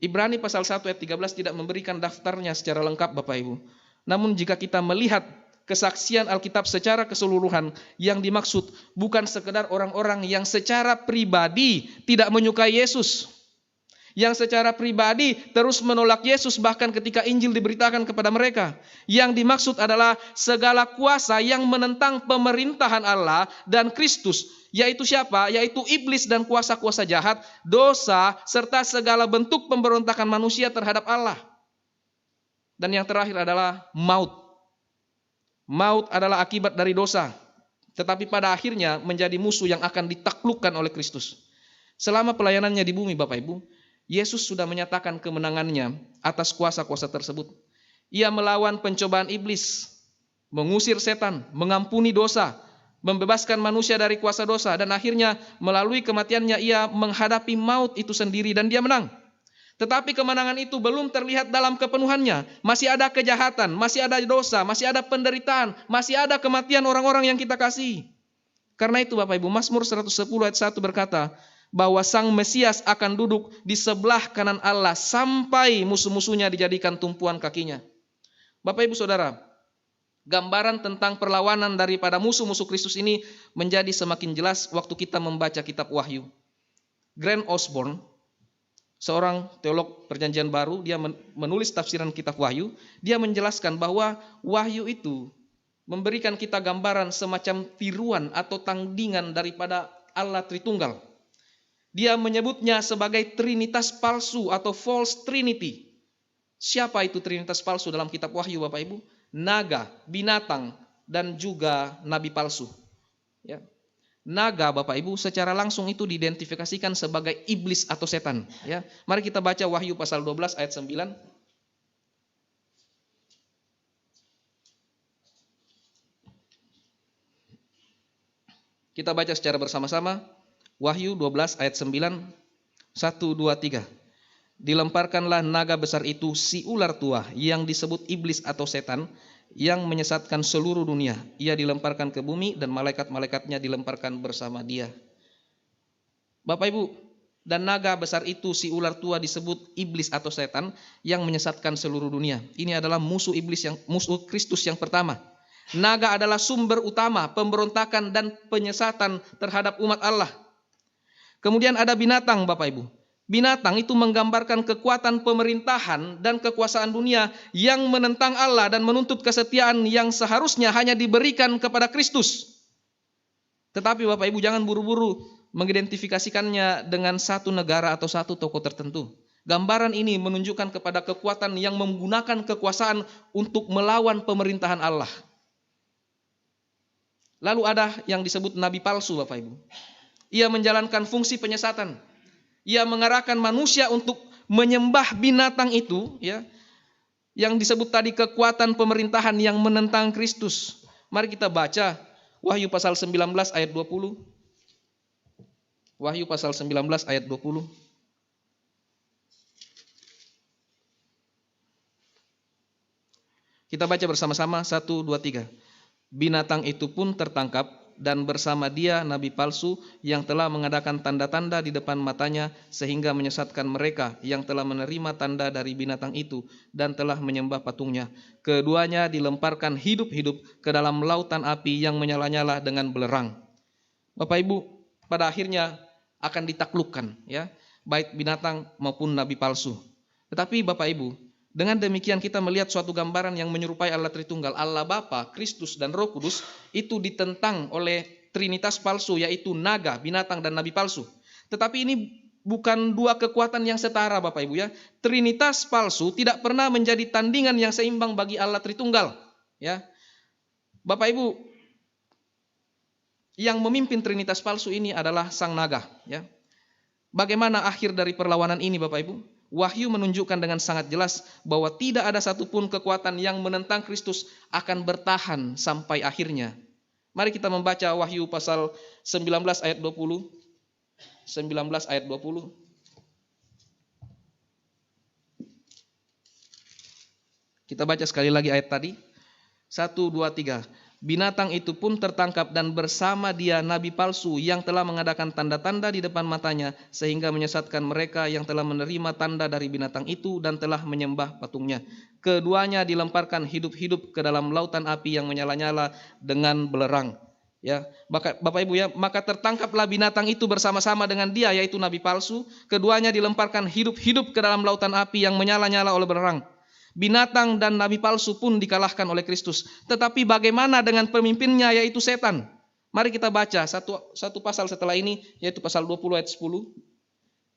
Ibrani pasal 1 ayat 13 tidak memberikan daftarnya secara lengkap, Bapak Ibu. Namun jika kita melihat kesaksian Alkitab secara keseluruhan, yang dimaksud bukan sekedar orang-orang yang secara pribadi tidak menyukai Yesus, yang secara pribadi terus menolak Yesus bahkan ketika Injil diberitakan kepada mereka. Yang dimaksud adalah segala kuasa yang menentang pemerintahan Allah dan Kristus, yaitu siapa? Yaitu iblis dan kuasa-kuasa jahat, dosa, serta segala bentuk pemberontakan manusia terhadap Allah. Dan yang terakhir adalah maut. Maut adalah akibat dari dosa, tetapi pada akhirnya menjadi musuh yang akan ditaklukkan oleh Kristus. Selama pelayanannya di bumi, Bapak Ibu, Yesus sudah menyatakan kemenangannya atas kuasa-kuasa tersebut. Ia melawan pencobaan iblis, mengusir setan, mengampuni dosa, membebaskan manusia dari kuasa dosa, dan akhirnya melalui kematiannya ia menghadapi maut itu sendiri dan dia menang. Tetapi kemenangan itu belum terlihat dalam kepenuhannya. Masih ada kejahatan, masih ada dosa, masih ada penderitaan, masih ada kematian orang-orang yang kita kasih. Karena itu Bapak Ibu, Mazmur 110 ayat 1 berkata bahwa Sang Mesias akan duduk di sebelah kanan Allah sampai musuh-musuhnya dijadikan tumpuan kakinya. Bapak Ibu Saudara, gambaran tentang perlawanan daripada musuh-musuh Kristus ini menjadi semakin jelas waktu kita membaca kitab Wahyu. Grant Osborne, seorang teolog Perjanjian Baru, dia menulis tafsiran kitab Wahyu. Dia menjelaskan bahwa Wahyu itu memberikan kita gambaran semacam tiruan atau tandingan daripada Allah Tritunggal. Dia menyebutnya sebagai Trinitas palsu atau false trinity. Siapa itu Trinitas palsu dalam kitab Wahyu, Bapak Ibu? Naga, binatang, dan juga nabi palsu. Ya. Naga, Bapak Ibu, secara langsung itu diidentifikasikan sebagai iblis atau setan. Ya, mari kita baca Wahyu pasal 12 ayat 9. Kita baca secara bersama-sama. Wahyu 12 ayat 9. 1, 2, 3. Dilemparkanlah naga besar itu, si ular tua yang disebut iblis atau setan, yang menyesatkan seluruh dunia. Ia dilemparkan ke bumi dan malaikat-malaikatnya dilemparkan bersama dia. Bapak Ibu, dan naga besar itu, si ular tua, disebut iblis atau setan yang menyesatkan seluruh dunia. Ini adalah musuh iblis, musuh Kristus yang pertama. Naga adalah sumber utama pemberontakan dan penyesatan terhadap umat Allah. Kemudian ada binatang, Bapak Ibu. Binatang itu menggambarkan kekuatan pemerintahan dan kekuasaan dunia yang menentang Allah dan menuntut kesetiaan yang seharusnya hanya diberikan kepada Kristus. Tetapi Bapak Ibu jangan buru-buru mengidentifikasikannya dengan satu negara atau satu tokoh tertentu. Gambaran ini menunjukkan kepada kekuatan yang menggunakan kekuasaan untuk melawan pemerintahan Allah. Lalu ada yang disebut nabi palsu, Bapak Ibu. Ia menjalankan fungsi penyesatan. Ia mengarahkan manusia untuk menyembah binatang itu, ya, yang disebut tadi kekuatan pemerintahan yang menentang Kristus. Mari kita baca Wahyu pasal 19 ayat 20. Wahyu pasal 19 ayat 20. Kita baca bersama-sama 1, 2, 3. Binatang itu pun tertangkap, dan bersama dia nabi palsu yang telah mengadakan tanda-tanda di depan matanya sehingga menyesatkan mereka yang telah menerima tanda dari binatang itu dan telah menyembah patungnya. Keduanya dilemparkan hidup-hidup ke dalam lautan api yang menyala-nyala dengan belerang. Bapak Ibu, pada akhirnya akan ditaklukkan, ya, baik binatang maupun nabi palsu. Tetapi Bapak Ibu, dengan demikian kita melihat suatu gambaran yang menyerupai Allah Tritunggal. Allah Bapa, Kristus, dan Roh Kudus itu ditentang oleh Trinitas palsu, yaitu naga, binatang, dan nabi palsu. Tetapi ini bukan dua kekuatan yang setara, Bapak Ibu, ya. Trinitas palsu tidak pernah menjadi tandingan yang seimbang bagi Allah Tritunggal, ya. Bapak Ibu, yang memimpin Trinitas palsu ini adalah sang naga, ya. Bagaimana akhir dari perlawanan ini, Bapak Ibu? Wahyu menunjukkan dengan sangat jelas bahwa tidak ada satupun kekuatan yang menentang Kristus akan bertahan sampai akhirnya. Mari kita membaca Wahyu pasal 19 ayat 20. 19 ayat 20. Kita baca sekali lagi ayat tadi. 1, 2, 3. Binatang itu pun tertangkap dan bersama dia nabi palsu yang telah mengadakan tanda-tanda di depan matanya sehingga menyesatkan mereka yang telah menerima tanda dari binatang itu dan telah menyembah patungnya. Keduanya dilemparkan hidup-hidup ke dalam lautan api yang menyala-nyala dengan belerang. Ya, Bapak Ibu ya, maka tertangkaplah binatang itu bersama-sama dengan dia yaitu nabi palsu. Keduanya dilemparkan hidup-hidup ke dalam lautan api yang menyala-nyala oleh belerang. Binatang dan nabi palsu pun dikalahkan oleh Kristus. Tetapi bagaimana dengan pemimpinnya yaitu setan? Mari kita baca satu pasal setelah ini yaitu pasal 20 ayat 10.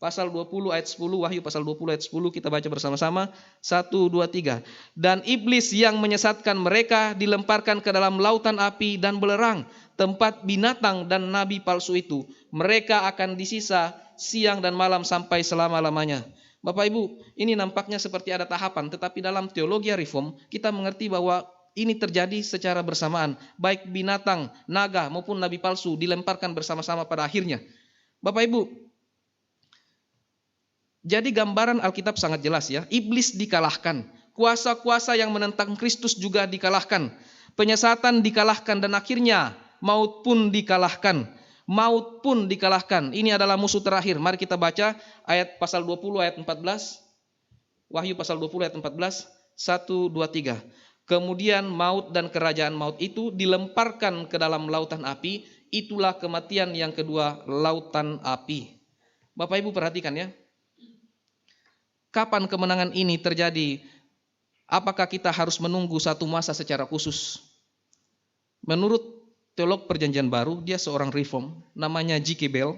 Pasal 20 ayat 10, Wahyu pasal 20 ayat 10 kita baca bersama-sama. 1, 2, 3. Dan iblis yang menyesatkan mereka dilemparkan ke dalam lautan api dan belerang, tempat binatang dan nabi palsu itu. Mereka akan disisa siang dan malam sampai selama-lamanya. Bapak Ibu, ini nampaknya seperti ada tahapan, tetapi dalam teologi reform kita mengerti bahwa ini terjadi secara bersamaan. Baik binatang, naga maupun nabi palsu dilemparkan bersama-sama pada akhirnya. Bapak Ibu, jadi gambaran Alkitab sangat jelas ya. Iblis dikalahkan, kuasa-kuasa yang menentang Kristus juga dikalahkan, penyesatan dikalahkan dan akhirnya maut pun dikalahkan. Maut pun dikalahkan. Ini adalah musuh terakhir. Mari kita baca ayat pasal 20 ayat 14. Wahyu pasal 20 ayat 14. 1, 2, 3. Kemudian maut dan kerajaan maut itu dilemparkan ke dalam lautan api. Itulah kematian yang kedua, lautan api. Bapak Ibu perhatikan ya. Kapan kemenangan ini terjadi? Apakah kita harus menunggu satu masa secara khusus? Menurut teolog Perjanjian Baru, dia seorang reform, namanya G.K. Bell.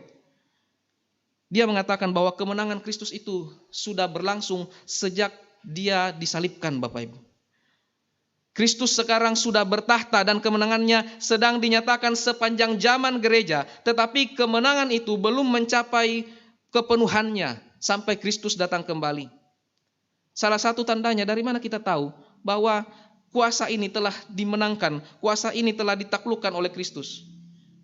Dia mengatakan bahwa kemenangan Kristus itu sudah berlangsung sejak dia disalibkan, Bapak Ibu. Kristus sekarang sudah bertahta dan kemenangannya sedang dinyatakan sepanjang zaman gereja, tetapi kemenangan itu belum mencapai kepenuhannya sampai Kristus datang kembali. Salah satu tandanya dari mana kita tahu bahwa kuasa ini telah dimenangkan, kuasa ini telah ditaklukkan oleh Kristus.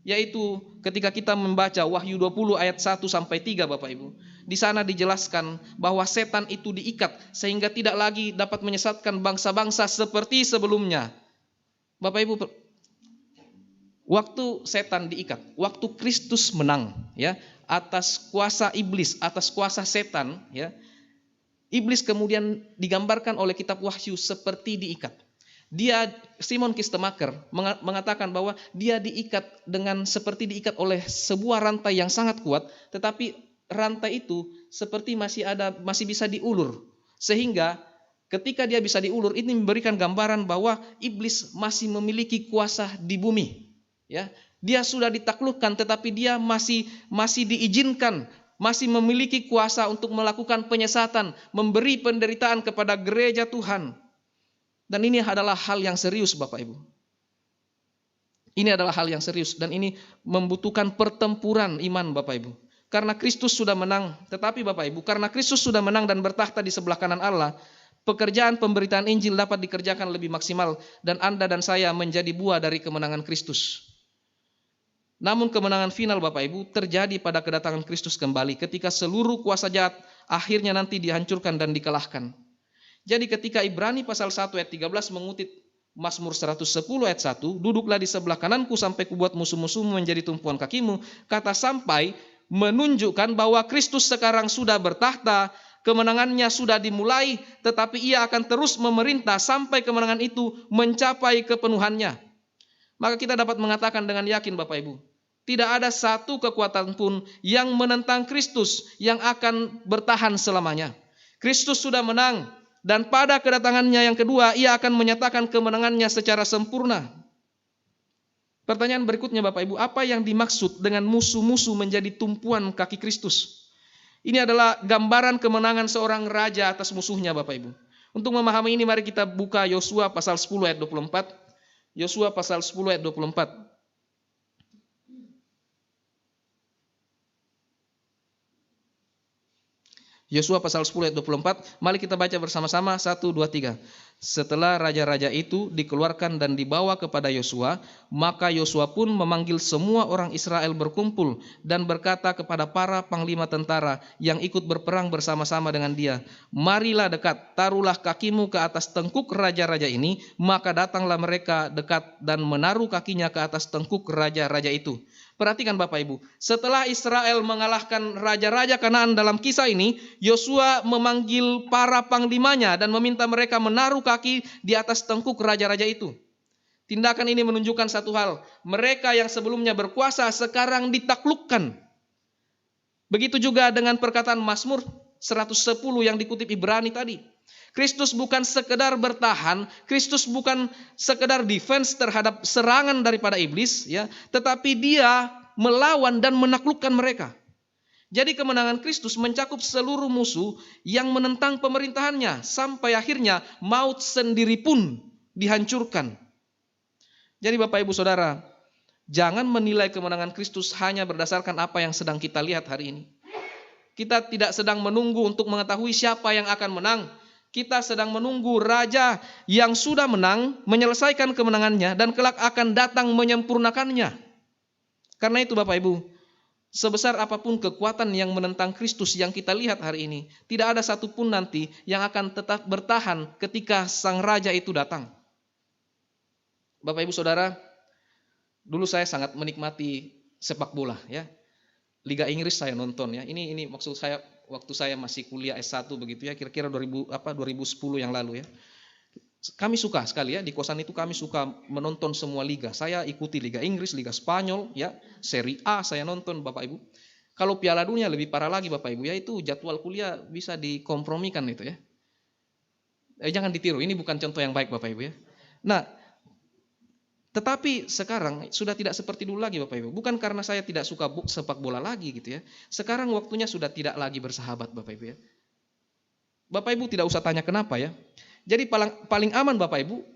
Yaitu ketika kita membaca Wahyu 20 ayat 1 sampai 3 Bapak Ibu. Di sana dijelaskan bahwa setan itu diikat sehingga tidak lagi dapat menyesatkan bangsa-bangsa seperti sebelumnya. Bapak Ibu, waktu setan diikat, waktu Kristus menang ya atas kuasa iblis, atas kuasa setan ya. Iblis kemudian digambarkan oleh kitab Wahyu seperti diikat. Simon Kistemaker mengatakan bahwa dia diikat seperti diikat oleh sebuah rantai yang sangat kuat, tetapi rantai itu seperti masih bisa diulur. Sehingga ketika dia bisa diulur, ini memberikan gambaran bahwa iblis masih memiliki kuasa di bumi. Ya, dia sudah ditaklukkan tetapi dia masih diizinkan, masih memiliki kuasa untuk melakukan penyesatan, memberi penderitaan kepada gereja Tuhan. Dan ini adalah hal yang serius Bapak Ibu. Ini adalah hal yang serius dan ini membutuhkan pertempuran iman Bapak Ibu. Karena Kristus sudah menang, tetapi Bapak Ibu, karena Kristus sudah menang dan bertahta di sebelah kanan Allah, pekerjaan pemberitaan Injil dapat dikerjakan lebih maksimal dan Anda dan saya menjadi buah dari kemenangan Kristus. Namun kemenangan final Bapak Ibu terjadi pada kedatangan Kristus kembali ketika seluruh kuasa jahat akhirnya nanti dihancurkan dan dikalahkan. Jadi ketika Ibrani pasal 1 ayat 13 mengutip Mazmur 110 ayat 1, duduklah di sebelah kananku sampai kubuat musuh-musuhmu menjadi tumpuan kakimu. Kata sampai menunjukkan bahwa Kristus sekarang sudah bertahta, kemenangannya sudah dimulai, tetapi ia akan terus memerintah sampai kemenangan itu mencapai kepenuhannya. Maka kita dapat mengatakan dengan yakin Bapak Ibu, tidak ada satu kekuatan pun yang menentang Kristus yang akan bertahan selamanya. Kristus sudah menang. Dan pada kedatangannya yang kedua, ia akan menyatakan kemenangannya secara sempurna. Pertanyaan berikutnya Bapak Ibu, apa yang dimaksud dengan musuh-musuh menjadi tumpuan kaki Kristus? Ini adalah gambaran kemenangan seorang raja atas musuhnya Bapak Ibu. Untuk memahami ini mari kita buka Yosua pasal 10 ayat 24. Yosua pasal 10 ayat 24. Yosua pasal 10 ayat 24. Mari kita baca bersama-sama. 1, 2, 3. Setelah raja-raja itu dikeluarkan dan dibawa kepada Yosua, maka Yosua pun memanggil semua orang Israel berkumpul dan berkata kepada para panglima tentara yang ikut berperang bersama-sama dengan dia, marilah dekat, taruhlah kakimu ke atas tengkuk raja-raja ini. Maka datanglah mereka dekat dan menaruh kakinya ke atas tengkuk raja-raja itu. Perhatikan Bapak Ibu, setelah Israel mengalahkan raja-raja Kanaan dalam kisah ini, Yosua memanggil para panglimanya dan meminta mereka menaruh kaki di atas tengkuk raja-raja itu. Tindakan ini menunjukkan satu hal, mereka yang sebelumnya berkuasa sekarang ditaklukkan. Begitu juga dengan perkataan Mazmur 110 yang dikutip Ibrani tadi. Kristus bukan sekedar bertahan, Kristus bukan sekedar defense terhadap serangan daripada iblis, ya, tetapi dia melawan dan menaklukkan mereka. Jadi kemenangan Kristus mencakup seluruh musuh yang menentang pemerintahannya, sampai akhirnya maut sendiri pun dihancurkan. Jadi Bapak Ibu Saudara, jangan menilai kemenangan Kristus hanya berdasarkan apa yang sedang kita lihat hari ini. Kita tidak sedang menunggu untuk mengetahui siapa yang akan menang. Kita sedang menunggu raja yang sudah menang, menyelesaikan kemenangannya, dan kelak akan datang menyempurnakannya. Karena itu Bapak Ibu, sebesar apapun kekuatan yang menentang Kristus yang kita lihat hari ini, tidak ada satupun nanti yang akan tetap bertahan ketika sang raja itu datang. Bapak Ibu Saudara, dulu saya sangat menikmati sepak bola, ya. Liga Inggris saya nonton, ya. Ini maksud saya waktu saya masih kuliah S1 begitu, ya, kira-kira 2010 yang lalu, ya. Kami suka sekali, ya, di kosan itu kami suka menonton semua liga. Saya ikuti Liga Inggris, Liga Spanyol, ya, Serie A saya nonton Bapak Ibu. Kalau Piala Dunia lebih parah lagi Bapak Ibu, ya, itu jadwal kuliah bisa dikompromikan itu, ya. Jangan ditiru, ini bukan contoh yang baik Bapak Ibu, ya. Nah, tetapi sekarang sudah tidak seperti dulu lagi Bapak Ibu. Bukan karena saya tidak suka sepak bola lagi gitu, ya. Sekarang waktunya sudah tidak lagi bersahabat Bapak Ibu, ya. Bapak Ibu tidak usah tanya kenapa, ya. Jadi paling aman Bapak Ibu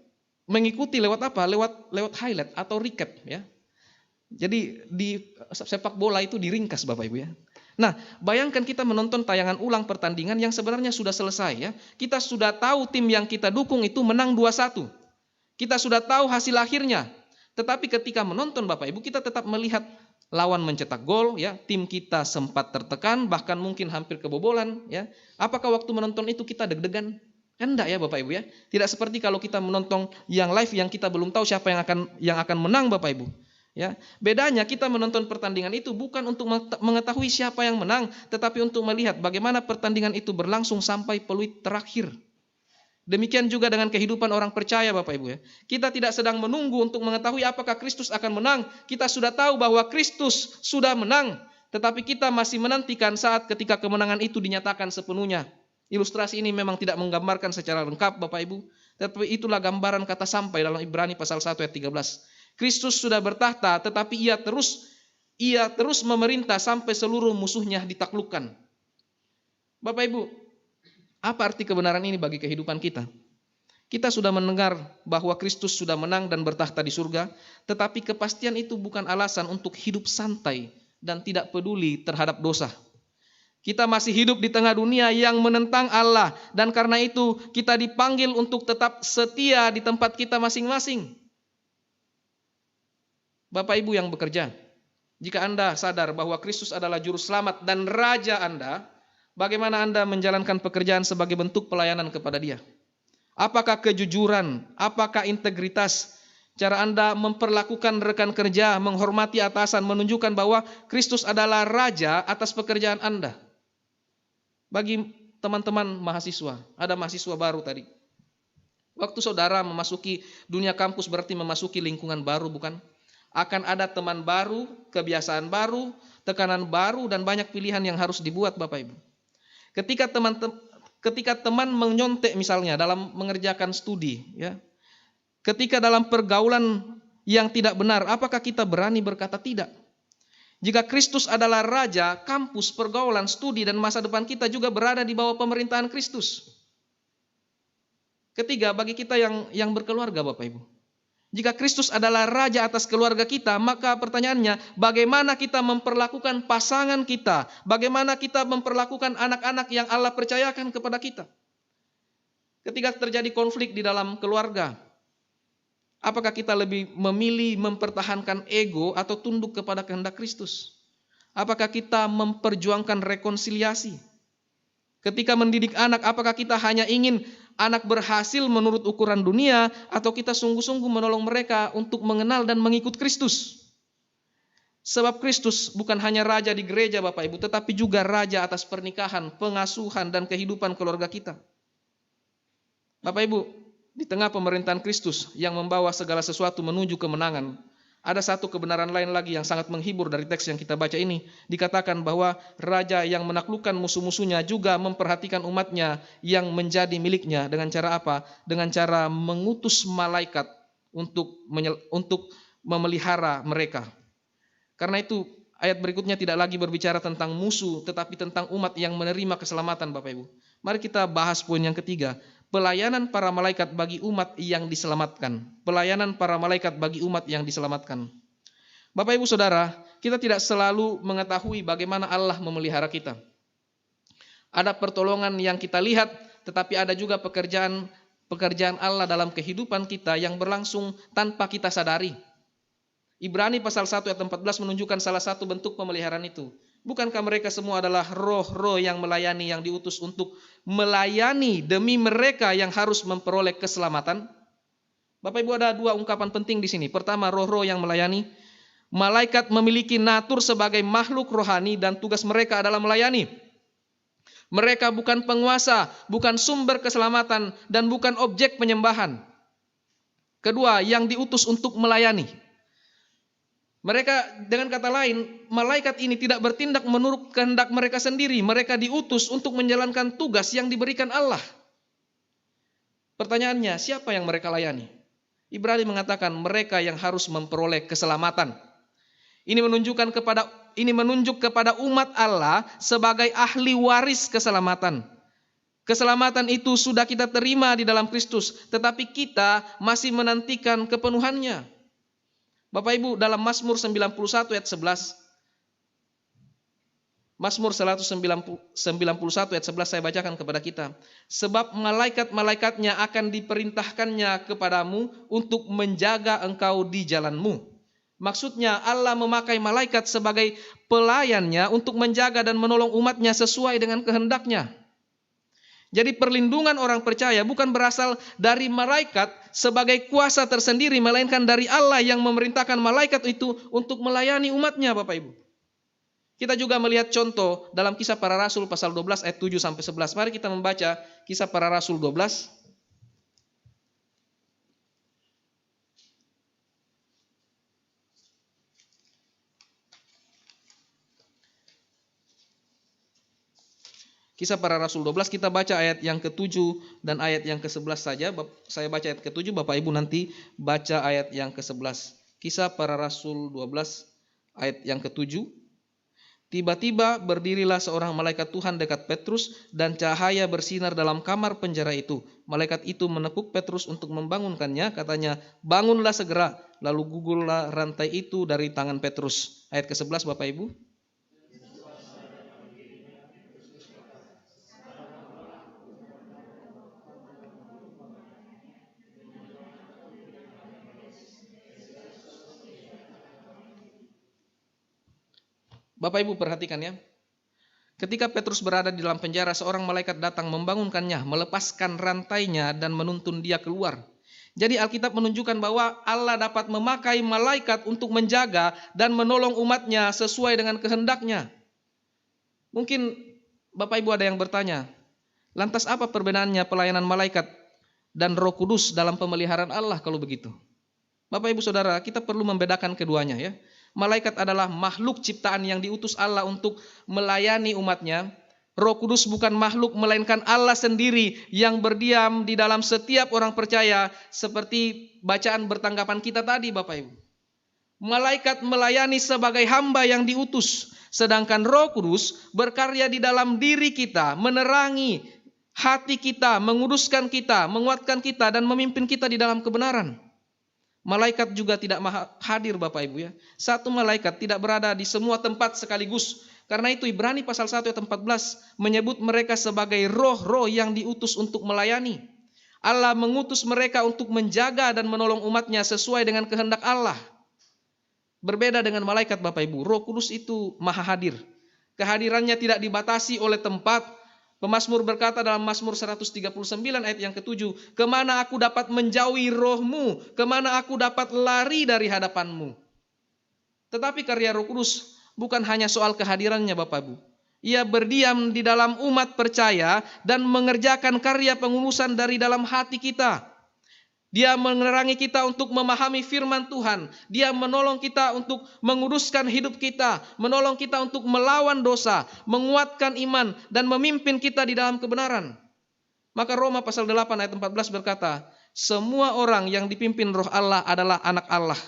mengikuti lewat apa? Lewat highlight atau recap, ya. Jadi di sepak bola itu diringkas Bapak Ibu, ya. Nah, bayangkan kita menonton tayangan ulang pertandingan yang sebenarnya sudah selesai, ya. Kita sudah tahu tim yang kita dukung itu menang 2-1. Kita sudah tahu hasil akhirnya. Tetapi ketika menonton Bapak Ibu, kita tetap melihat lawan mencetak gol, ya, tim kita sempat tertekan, bahkan mungkin hampir kebobolan, ya. Apakah waktu menonton itu kita deg-degan? Kan enggak, ya Bapak Ibu, ya. Tidak seperti kalau kita menonton yang live yang kita belum tahu siapa yang akan menang Bapak Ibu, ya. Bedanya kita menonton pertandingan itu bukan untuk mengetahui siapa yang menang, tetapi untuk melihat bagaimana pertandingan itu berlangsung sampai peluit terakhir. Demikian juga dengan kehidupan orang percaya Bapak Ibu, ya. Kita tidak sedang menunggu untuk mengetahui apakah Kristus akan menang. Kita sudah tahu bahwa Kristus sudah menang. Tetapi kita masih menantikan saat ketika kemenangan itu dinyatakan sepenuhnya. Ilustrasi ini memang tidak menggambarkan secara lengkap Bapak Ibu. Tetapi itulah gambaran kata sampai dalam Ibrani pasal 1 ayat 13. Kristus sudah bertahta tetapi ia terus memerintah sampai seluruh musuhnya ditaklukkan. Bapak Ibu, apa arti kebenaran ini bagi kehidupan kita? Kita sudah mendengar bahwa Kristus sudah menang dan bertahta di surga, tetapi kepastian itu bukan alasan untuk hidup santai dan tidak peduli terhadap dosa. Kita masih hidup di tengah dunia yang menentang Allah, dan karena itu kita dipanggil untuk tetap setia di tempat kita masing-masing. Bapak Ibu yang bekerja, jika Anda sadar bahwa Kristus adalah juru selamat dan raja Anda, bagaimana Anda menjalankan pekerjaan sebagai bentuk pelayanan kepada Dia? Apakah kejujuran, apakah integritas, cara Anda memperlakukan rekan kerja, menghormati atasan, menunjukkan bahwa Kristus adalah raja atas pekerjaan Anda? Bagi teman-teman mahasiswa, ada mahasiswa baru tadi. Waktu saudara memasuki dunia kampus berarti memasuki lingkungan baru, bukan? Akan ada teman baru, kebiasaan baru, tekanan baru, dan banyak pilihan yang harus dibuat Bapak Ibu. Ketika teman menyontek misalnya dalam mengerjakan studi, ya. Ketika dalam pergaulan yang tidak benar, apakah kita berani berkata tidak? Jika Kristus adalah raja, kampus, pergaulan, studi, dan masa depan kita juga berada di bawah pemerintahan Kristus. Ketiga, bagi kita yang berkeluarga Bapak Ibu. Jika Kristus adalah raja atas keluarga kita, maka pertanyaannya, bagaimana kita memperlakukan pasangan kita? Bagaimana kita memperlakukan anak-anak yang Allah percayakan kepada kita? Ketika terjadi konflik di dalam keluarga, apakah kita lebih memilih mempertahankan ego atau tunduk kepada kehendak Kristus? Apakah kita memperjuangkan rekonsiliasi? Ketika mendidik anak, apakah kita hanya ingin anak berhasil menurut ukuran dunia, atau kita sungguh-sungguh menolong mereka untuk mengenal dan mengikut Kristus? Sebab Kristus bukan hanya raja di gereja Bapak Ibu, tetapi juga raja atas pernikahan, pengasuhan, dan kehidupan keluarga kita. Bapak Ibu, di tengah pemerintahan Kristus yang membawa segala sesuatu menuju kemenangan, ada satu kebenaran lain lagi yang sangat menghibur dari teks yang kita baca ini. Dikatakan bahwa raja yang menaklukkan musuh-musuhnya juga memperhatikan umatnya yang menjadi miliknya. Dengan cara apa? Dengan cara mengutus malaikat untuk memelihara mereka. Karena itu ayat berikutnya tidak lagi berbicara tentang musuh, tetapi tentang umat yang menerima keselamatan Bapak Ibu. Mari kita bahas poin yang ketiga. Pelayanan para malaikat bagi umat yang diselamatkan. Pelayanan para malaikat bagi umat yang diselamatkan. Bapak Ibu Saudara, kita tidak selalu mengetahui bagaimana Allah memelihara kita. Ada pertolongan yang kita lihat, tetapi ada juga pekerjaan Allah dalam kehidupan kita yang berlangsung tanpa kita sadari. Ibrani pasal 1 ayat 14 menunjukkan salah satu bentuk pemeliharaan itu. Bukankah mereka semua adalah roh-roh yang melayani, yang diutus untuk melayani demi mereka yang harus memperoleh keselamatan? Bapak Ibu, ada dua ungkapan penting di sini. Pertama, roh-roh yang melayani. Malaikat memiliki natur sebagai makhluk rohani dan tugas mereka adalah melayani. Mereka bukan penguasa, bukan sumber keselamatan, dan bukan objek penyembahan. Kedua, yang diutus untuk melayani. Mereka, dengan kata lain, malaikat ini tidak bertindak menurut kehendak mereka sendiri. Mereka diutus untuk menjalankan tugas yang diberikan Allah. Pertanyaannya, siapa yang mereka layani? Ibrani mengatakan mereka yang harus memperoleh keselamatan. Ini menunjuk kepada umat Allah sebagai ahli waris keselamatan. Keselamatan itu sudah kita terima di dalam Kristus, tetapi kita masih menantikan kepenuhannya. Bapak Ibu, dalam Mazmur 91 ayat 11, Mazmur 191 ayat 11 saya bacakan kepada kita. Sebab malaikat-malaikatnya akan diperintahkannya kepadamu untuk menjaga engkau di jalanmu. Maksudnya Allah memakai malaikat sebagai pelayannya untuk menjaga dan menolong umatnya sesuai dengan kehendaknya. Jadi perlindungan orang percaya bukan berasal dari malaikat sebagai kuasa tersendiri, melainkan dari Allah yang memerintahkan malaikat itu untuk melayani umatnya Bapak Ibu. Kita juga melihat contoh dalam Kisah Para Rasul pasal 12 ayat 7 sampai 11. Mari kita membaca Kisah Para Rasul 12. Kisah Para Rasul 12, kita baca ayat yang ke-7 dan ayat yang ke-11 saja. Saya baca ayat ke-7, Bapak Ibu nanti baca ayat yang ke-11. Kisah Para Rasul 12 ayat yang ke-7. Tiba-tiba berdirilah seorang malaikat Tuhan dekat Petrus dan cahaya bersinar dalam kamar penjara itu. Malaikat itu menekuk Petrus untuk membangunkannya, katanya, "Bangunlah segera." Lalu gugurlah rantai itu dari tangan Petrus. Ayat ke-11 Bapak Ibu. Bapak Ibu perhatikan ya. Ketika Petrus berada di dalam penjara, seorang malaikat datang membangunkannya, melepaskan rantainya dan menuntun dia keluar. Jadi Alkitab menunjukkan bahwa Allah dapat memakai malaikat untuk menjaga dan menolong umatnya sesuai dengan kehendaknya. Mungkin Bapak Ibu ada yang bertanya, lantas apa perbedaannya pelayanan malaikat dan Roh Kudus dalam pemeliharaan Allah kalau begitu? Bapak Ibu Saudara, kita perlu membedakan keduanya ya. Malaikat adalah makhluk ciptaan yang diutus Allah untuk melayani umatnya. Roh Kudus bukan makhluk, melainkan Allah sendiri yang berdiam di dalam setiap orang percaya, seperti bacaan bertanggapan kita tadi Bapak Ibu. Malaikat melayani sebagai hamba yang diutus, sedangkan Roh Kudus berkarya di dalam diri kita, menerangi hati kita, menguduskan kita, menguatkan kita, dan memimpin kita di dalam kebenaran. Malaikat juga tidak hadir Bapak Ibu ya. Satu malaikat tidak berada di semua tempat sekaligus. Karena itu Ibrani pasal 1 ayat 14 menyebut mereka sebagai roh-roh yang diutus untuk melayani. Allah mengutus mereka untuk menjaga dan menolong umatnya sesuai dengan kehendak Allah. Berbeda dengan malaikat Bapak Ibu, Roh Kudus itu maha hadir. Kehadirannya tidak dibatasi oleh tempat. Pemazmur berkata dalam Mazmur 139 ayat yang ke-7, kemana aku dapat menjauhi rohmu, kemana aku dapat lari dari hadapanmu. Tetapi karya Roh Kudus bukan hanya soal kehadirannya Bapak Ibu. Ia berdiam di dalam umat percaya dan mengerjakan karya pengurusan dari dalam hati kita. Dia menerangi kita untuk memahami firman Tuhan. Dia menolong kita untuk menguruskan hidup kita. Menolong kita untuk melawan dosa. Menguatkan iman dan memimpin kita di dalam kebenaran. Maka Roma pasal 8 ayat 14 berkata, semua orang yang dipimpin roh Allah adalah anak Allah.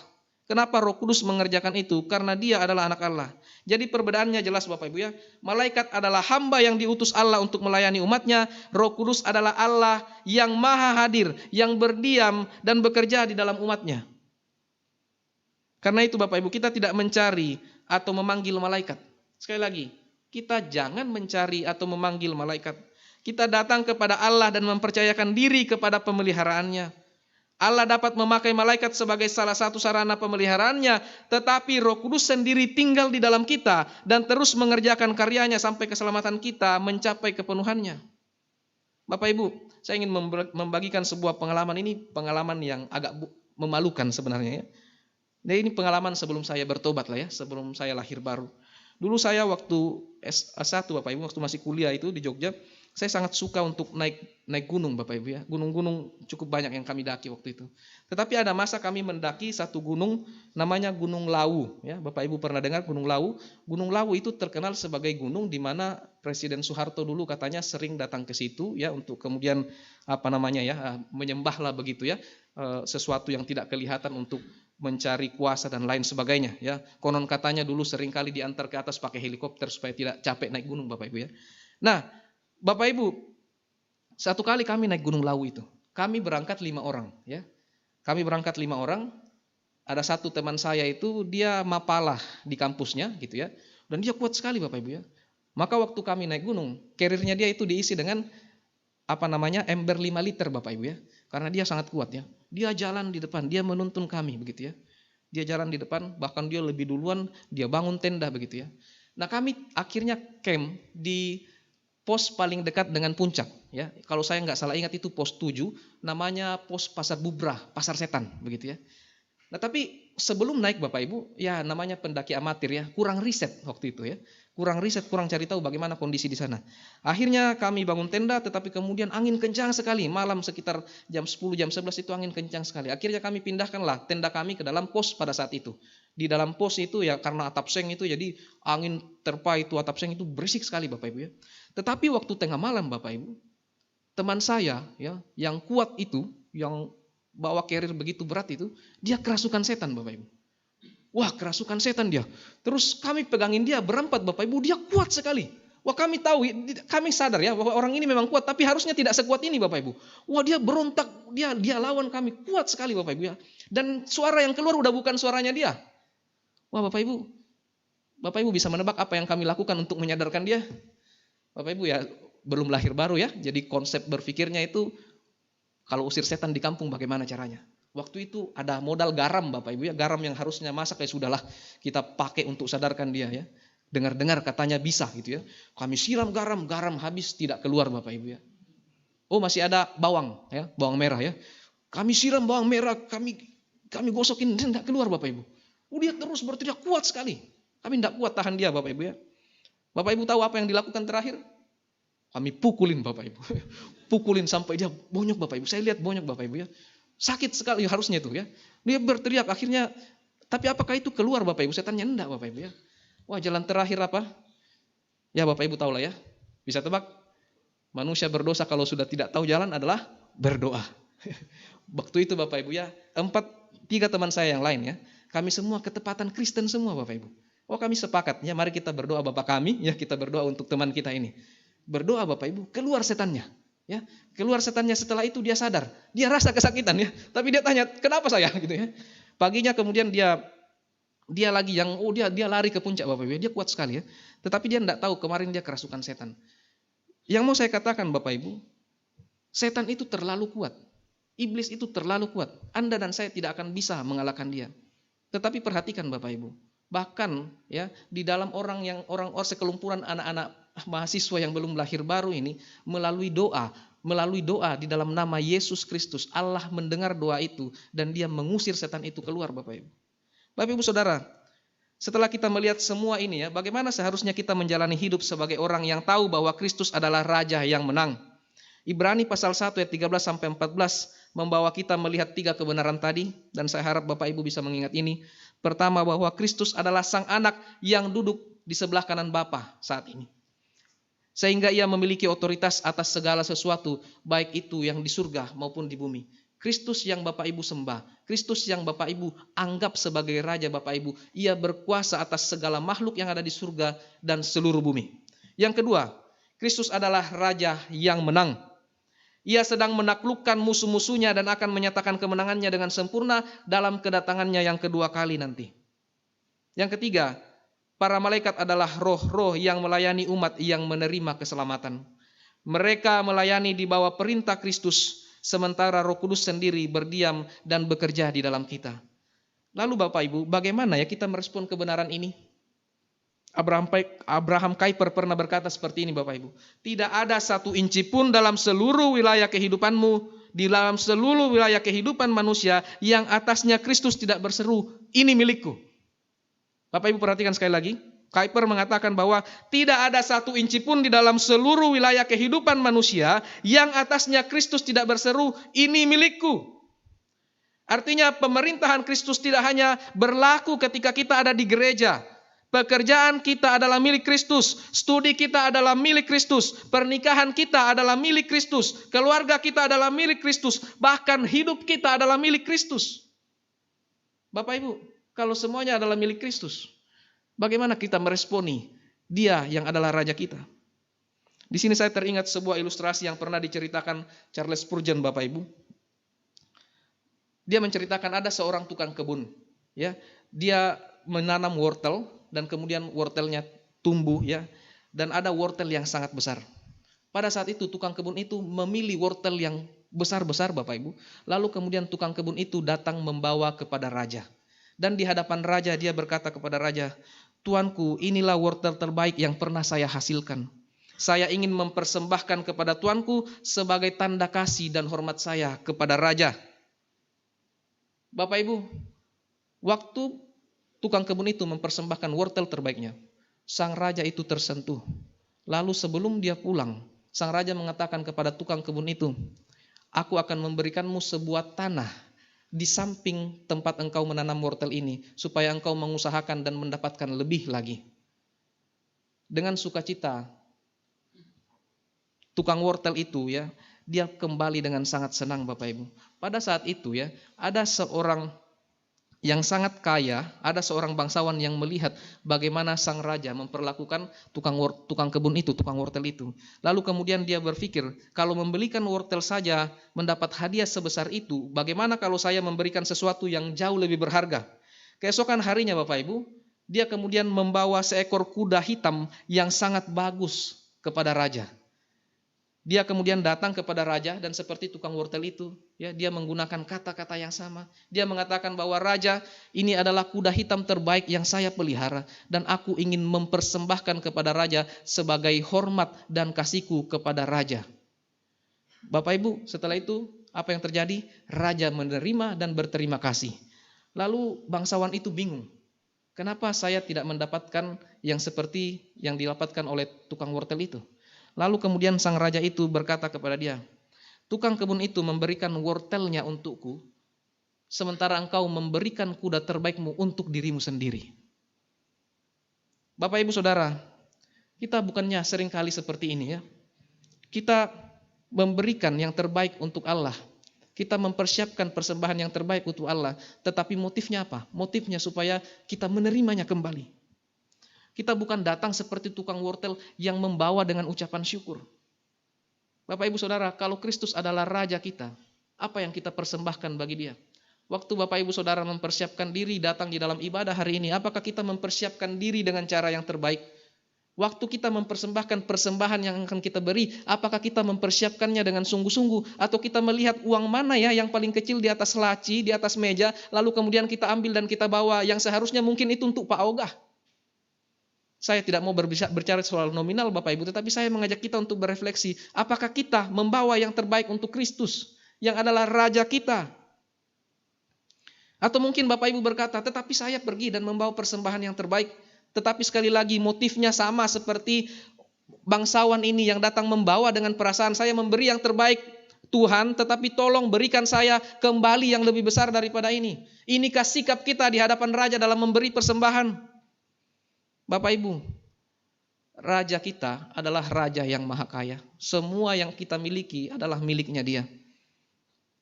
Kenapa Roh Kudus mengerjakan itu? Karena dia adalah anak Allah. Jadi perbedaannya jelas Bapak Ibu ya. Malaikat adalah hamba yang diutus Allah untuk melayani umatnya. Roh Kudus adalah Allah yang maha hadir, yang berdiam dan bekerja di dalam umatnya. Karena itu Bapak Ibu, kita tidak mencari atau memanggil malaikat. Sekali lagi, kita jangan mencari atau memanggil malaikat. Kita datang kepada Allah dan mempercayakan diri kepada pemeliharaannya. Allah dapat memakai malaikat sebagai salah satu sarana pemeliharaannya, tetapi Roh Kudus sendiri tinggal di dalam kita dan terus mengerjakan karyanya sampai keselamatan kita mencapai kepenuhannya. Bapak Ibu, saya ingin membagikan sebuah pengalaman, ini pengalaman yang agak memalukan sebenarnya ya. Dan ini pengalaman sebelum saya bertobat lah ya, sebelum saya lahir baru. Dulu saya waktu S1 Bapak Ibu, waktu masih kuliah itu di Jogja, saya sangat suka untuk naik gunung Bapak Ibu ya. Gunung-gunung cukup banyak yang kami daki waktu itu. Tetapi ada masa kami mendaki satu gunung namanya Gunung Lawu ya. Bapak Ibu pernah dengar Gunung Lawu? Gunung Lawu itu terkenal sebagai gunung di mana Presiden Soeharto dulu katanya sering datang ke situ ya untuk kemudian menyembahlah begitu ya, sesuatu yang tidak kelihatan untuk mencari kuasa dan lain sebagainya ya. Konon katanya dulu sering kali diantar ke atas pakai helikopter supaya tidak capek naik gunung Bapak Ibu ya. Nah, Bapak Ibu, satu kali kami naik Gunung Lawu itu, kami berangkat 5 orang ya. Kami berangkat 5 orang, ada satu teman saya itu dia mapalah di kampusnya gitu ya. Dan dia kuat sekali Bapak Ibu ya. Maka waktu kami naik gunung, carrier-nya dia itu diisi dengan ember 5 liter Bapak Ibu ya. Karena dia sangat kuat ya. Dia jalan di depan, dia menuntun kami begitu ya. Dia jalan di depan, bahkan dia lebih duluan, dia bangun tenda begitu ya. Nah, kami akhirnya camp di pos paling dekat dengan puncak ya. Kalau saya nggak salah ingat itu pos 7, namanya pos Pasar Bubrah, Pasar Setan begitu ya. Nah, tapi sebelum naik Bapak Ibu, ya namanya pendaki amatir ya, kurang riset waktu itu ya. Kurang riset, kurang cari tahu bagaimana kondisi di sana. Akhirnya kami bangun tenda, tetapi kemudian angin kencang sekali. Malam sekitar jam 10, jam 11 itu angin kencang sekali. Akhirnya kami pindahkanlah tenda kami ke dalam pos pada saat itu. Di dalam pos itu ya karena atap seng itu jadi angin terpa itu atap seng itu berisik sekali Bapak Ibu ya. Tetapi waktu tengah malam Bapak Ibu, teman saya ya yang kuat itu, yang bawa carrier begitu berat itu, dia kerasukan setan Bapak Ibu. Wah, kerasukan setan dia. Terus kami pegangin dia berempat Bapak Ibu, dia kuat sekali. Wah, kami tahu, kami sadar ya bahwa orang ini memang kuat, tapi harusnya tidak sekuat ini Bapak Ibu. Wah, dia berontak, dia lawan kami, kuat sekali Bapak Ibu ya. Dan suara yang keluar udah bukan suaranya dia. Wah, Bapak Ibu bisa menebak apa yang kami lakukan untuk menyadarkan dia? Bapak Ibu ya, belum lahir baru ya, jadi konsep berpikirnya itu kalau usir setan di kampung bagaimana caranya. Waktu itu ada modal garam Bapak Ibu ya, garam yang harusnya masak ya sudahlah kita pakai untuk sadarkan dia ya. Dengar-dengar katanya bisa gitu ya. Kami siram garam habis tidak keluar Bapak Ibu ya. Oh, masih ada bawang ya, bawang merah ya. Kami siram bawang merah, kami gosokin dan tidak keluar Bapak Ibu. Dia terus berteriak kuat sekali. Kami tidak kuat tahan dia Bapak Ibu ya. Bapak Ibu tahu apa yang dilakukan terakhir? Kami pukulin Bapak Ibu. Pukulin sampai dia bonyok Bapak Ibu. Saya lihat bonyok Bapak Ibu ya. Sakit sekali harusnya itu ya. Dia berteriak akhirnya. Tapi apakah itu keluar Bapak Ibu? Setannya enggak Bapak Ibu ya. Wah, jalan terakhir apa? Ya Bapak Ibu tahu lah ya. Bisa tebak? Manusia berdosa kalau sudah tidak tahu jalan adalah berdoa. Waktu itu Bapak Ibu ya. 3 teman saya yang lain ya. Kami semua ketepatan Kristen semua Bapak Ibu. Oh, kami sepakat ya, mari kita berdoa Bapak kami ya, kita berdoa untuk teman kita ini. Berdoa Bapak Ibu, keluar setannya. Ya, keluar setannya, setelah itu dia sadar, dia rasa kesakitan ya, tapi dia tanya, kenapa saya gitu ya. Paginya kemudian dia lagi yang dia lari ke puncak Bapak Ibu, dia kuat sekali ya. Tetapi dia tidak tahu kemarin dia kerasukan setan. Yang mau saya katakan Bapak Ibu, setan itu terlalu kuat. Iblis itu terlalu kuat. Anda dan saya tidak akan bisa mengalahkan dia. Tetapi perhatikan Bapak Ibu, bahkan ya di dalam orang sekelumpuran anak-anak mahasiswa yang belum lahir baru ini, melalui doa di dalam nama Yesus Kristus, Allah mendengar doa itu dan dia mengusir setan itu keluar Bapak Ibu. Bapak Ibu Saudara, setelah kita melihat semua ini ya, bagaimana seharusnya kita menjalani hidup sebagai orang yang tahu bahwa Kristus adalah Raja yang menang. Ibrani pasal 1 ayat 13 sampai 14 membawa kita melihat 3 kebenaran tadi, dan saya harap Bapak Ibu bisa mengingat ini. Pertama, bahwa Kristus adalah sang anak yang duduk di sebelah kanan Bapa saat ini. Sehingga ia memiliki otoritas atas segala sesuatu, baik itu yang di surga maupun di bumi. Kristus yang Bapak Ibu sembah, Kristus yang Bapak Ibu anggap sebagai Raja Bapak Ibu, ia berkuasa atas segala makhluk yang ada di surga dan seluruh bumi. Yang kedua, Kristus adalah Raja yang menang. Ia sedang menaklukkan musuh-musuhnya dan akan menyatakan kemenangannya dengan sempurna dalam kedatangannya yang kedua kali nanti. Yang ketiga, para malaikat adalah roh-roh yang melayani umat yang menerima keselamatan. Mereka melayani di bawah perintah Kristus, sementara Roh Kudus sendiri berdiam dan bekerja di dalam kita. Lalu Bapak Ibu, bagaimana ya kita merespon kebenaran ini? Abraham Kuyper pernah berkata seperti ini Bapak Ibu. Tidak ada satu inci pun dalam seluruh wilayah kehidupanmu, di dalam seluruh wilayah kehidupan manusia yang atasnya Kristus tidak berseru, ini milikku. Bapak Ibu perhatikan sekali lagi. Kuyper mengatakan bahwa tidak ada satu inci pun di dalam seluruh wilayah kehidupan manusia yang atasnya Kristus tidak berseru, ini milikku. Artinya pemerintahan Kristus tidak hanya berlaku ketika kita ada di gereja. Pekerjaan kita adalah milik Kristus, studi kita adalah milik Kristus, pernikahan kita adalah milik Kristus, keluarga kita adalah milik Kristus, bahkan hidup kita adalah milik Kristus. Bapak Ibu, kalau semuanya adalah milik Kristus, bagaimana kita meresponi Dia yang adalah Raja kita? Di sini saya teringat sebuah ilustrasi yang pernah diceritakan Charles Spurgeon Bapak Ibu. Dia menceritakan ada seorang tukang kebun, ya, dia menanam wortel. Dan kemudian wortelnya tumbuh ya, dan ada wortel yang sangat besar. Pada saat itu tukang kebun itu memilih wortel yang besar-besar Bapak Ibu. Lalu kemudian tukang kebun itu datang membawa kepada raja. Dan di hadapan raja dia berkata kepada raja, "Tuanku, inilah wortel terbaik yang pernah saya hasilkan. Saya ingin mempersembahkan kepada tuanku sebagai tanda kasih dan hormat saya kepada raja." Bapak Ibu, waktu tukang kebun itu mempersembahkan wortel terbaiknya, sang raja itu tersentuh. Lalu sebelum dia pulang, sang raja mengatakan kepada tukang kebun itu, "Aku akan memberikanmu sebuah tanah di samping tempat engkau menanam wortel ini, supaya engkau mengusahakan dan mendapatkan lebih lagi." Dengan sukacita, tukang wortel itu ya, dia kembali dengan sangat senang Bapak Ibu. Pada saat itu ya, ada seorang yang sangat kaya, ada seorang bangsawan yang melihat bagaimana sang raja memperlakukan tukang kebun itu, tukang wortel itu. Lalu kemudian dia berpikir, kalau membelikan wortel saja mendapat hadiah sebesar itu, bagaimana kalau saya memberikan sesuatu yang jauh lebih berharga? Keesokan harinya Bapak Ibu, dia kemudian membawa seekor kuda hitam yang sangat bagus kepada raja. Dia kemudian datang kepada raja dan seperti tukang wortel itu, ya, dia menggunakan kata-kata yang sama. Dia mengatakan bahwa, "Raja, ini adalah kuda hitam terbaik yang saya pelihara dan aku ingin mempersembahkan kepada raja sebagai hormat dan kasihku kepada raja." Bapak Ibu, setelah itu apa yang terjadi? Raja menerima dan berterima kasih. Lalu bangsawan itu bingung. Kenapa saya tidak mendapatkan yang seperti yang didapatkan oleh tukang wortel itu? Lalu kemudian sang raja itu berkata kepada dia, "Tukang kebun itu memberikan wortelnya untukku, sementara engkau memberikan kuda terbaikmu untuk dirimu sendiri." Bapak Ibu Saudara, kita bukannya seringkali seperti ini ya. Kita memberikan yang terbaik untuk Allah. Kita mempersiapkan persembahan yang terbaik untuk Allah. Tetapi motifnya apa? Motifnya supaya kita menerimanya kembali. Kita bukan datang seperti tukang wortel yang membawa dengan ucapan syukur. Bapak Ibu Saudara, kalau Kristus adalah Raja kita, apa yang kita persembahkan bagi Dia? Waktu Bapak Ibu Saudara mempersiapkan diri datang di dalam ibadah hari ini, apakah kita mempersiapkan diri dengan cara yang terbaik? Waktu kita mempersembahkan persembahan yang akan kita beri, apakah kita mempersiapkannya dengan sungguh-sungguh? Atau kita melihat uang mana ya yang paling kecil di atas laci, di atas meja, lalu kemudian kita ambil dan kita bawa, yang seharusnya mungkin itu untuk Pak Ogah. Saya tidak mau berbicara soal nominal Bapak Ibu, tetapi saya mengajak kita untuk berefleksi. Apakah kita membawa yang terbaik untuk Kristus, yang adalah Raja kita? Atau mungkin Bapak Ibu berkata, tetapi saya pergi dan membawa persembahan yang terbaik. Tetapi sekali lagi motifnya sama seperti bangsawan ini yang datang membawa dengan perasaan saya memberi yang terbaik Tuhan, tetapi tolong berikan saya kembali yang lebih besar daripada ini. Inikah sikap kita di hadapan Raja dalam memberi persembahan? Bapak Ibu, Raja kita adalah Raja yang maha kaya. Semua yang kita miliki adalah miliknya Dia.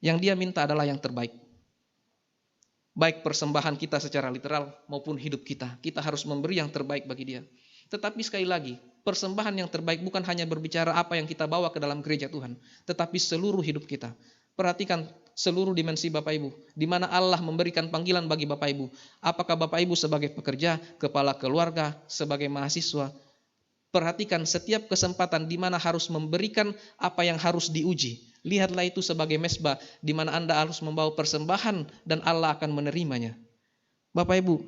Yang Dia minta adalah yang terbaik. Baik persembahan kita secara literal maupun hidup kita. Kita harus memberi yang terbaik bagi Dia. Tetapi sekali lagi, persembahan yang terbaik bukan hanya berbicara apa yang kita bawa ke dalam gereja Tuhan, tetapi seluruh hidup kita. Perhatikan seluruh dimensi Bapak Ibu, di mana Allah memberikan panggilan bagi Bapak Ibu. Apakah Bapak Ibu sebagai pekerja, kepala keluarga, sebagai mahasiswa, perhatikan setiap kesempatan di mana harus memberikan apa yang harus diuji. Lihatlah itu sebagai mesbah, di mana Anda harus membawa persembahan dan Allah akan menerimanya. Bapak Ibu,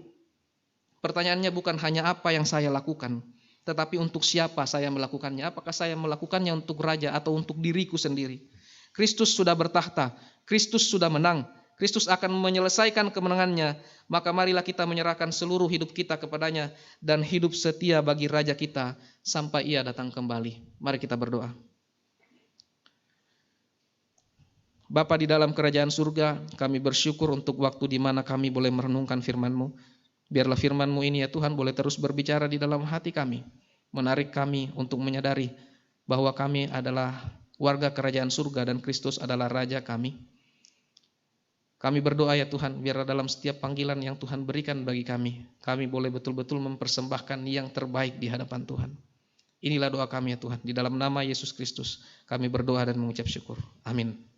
pertanyaannya bukan hanya apa yang saya lakukan, tetapi untuk siapa saya melakukannya. Apakah saya melakukannya untuk Raja atau untuk diriku sendiri? Kristus sudah bertahta, Kristus sudah menang, Kristus akan menyelesaikan kemenangannya. Maka marilah kita menyerahkan seluruh hidup kita kepadanya dan hidup setia bagi Raja kita sampai Ia datang kembali. Mari kita berdoa. Bapa di dalam kerajaan surga, kami bersyukur untuk waktu di mana kami boleh merenungkan firman-Mu. Biarlah firman-Mu ini ya Tuhan boleh terus berbicara di dalam hati kami, menarik kami untuk menyadari bahwa kami adalah warga kerajaan surga dan Kristus adalah Raja kami. Kami berdoa ya Tuhan, biarlah dalam setiap panggilan yang Tuhan berikan bagi kami boleh betul-betul mempersembahkan yang terbaik di hadapan Tuhan. Inilah doa kami ya Tuhan, di dalam nama Yesus Kristus kami berdoa dan mengucap syukur. Amin.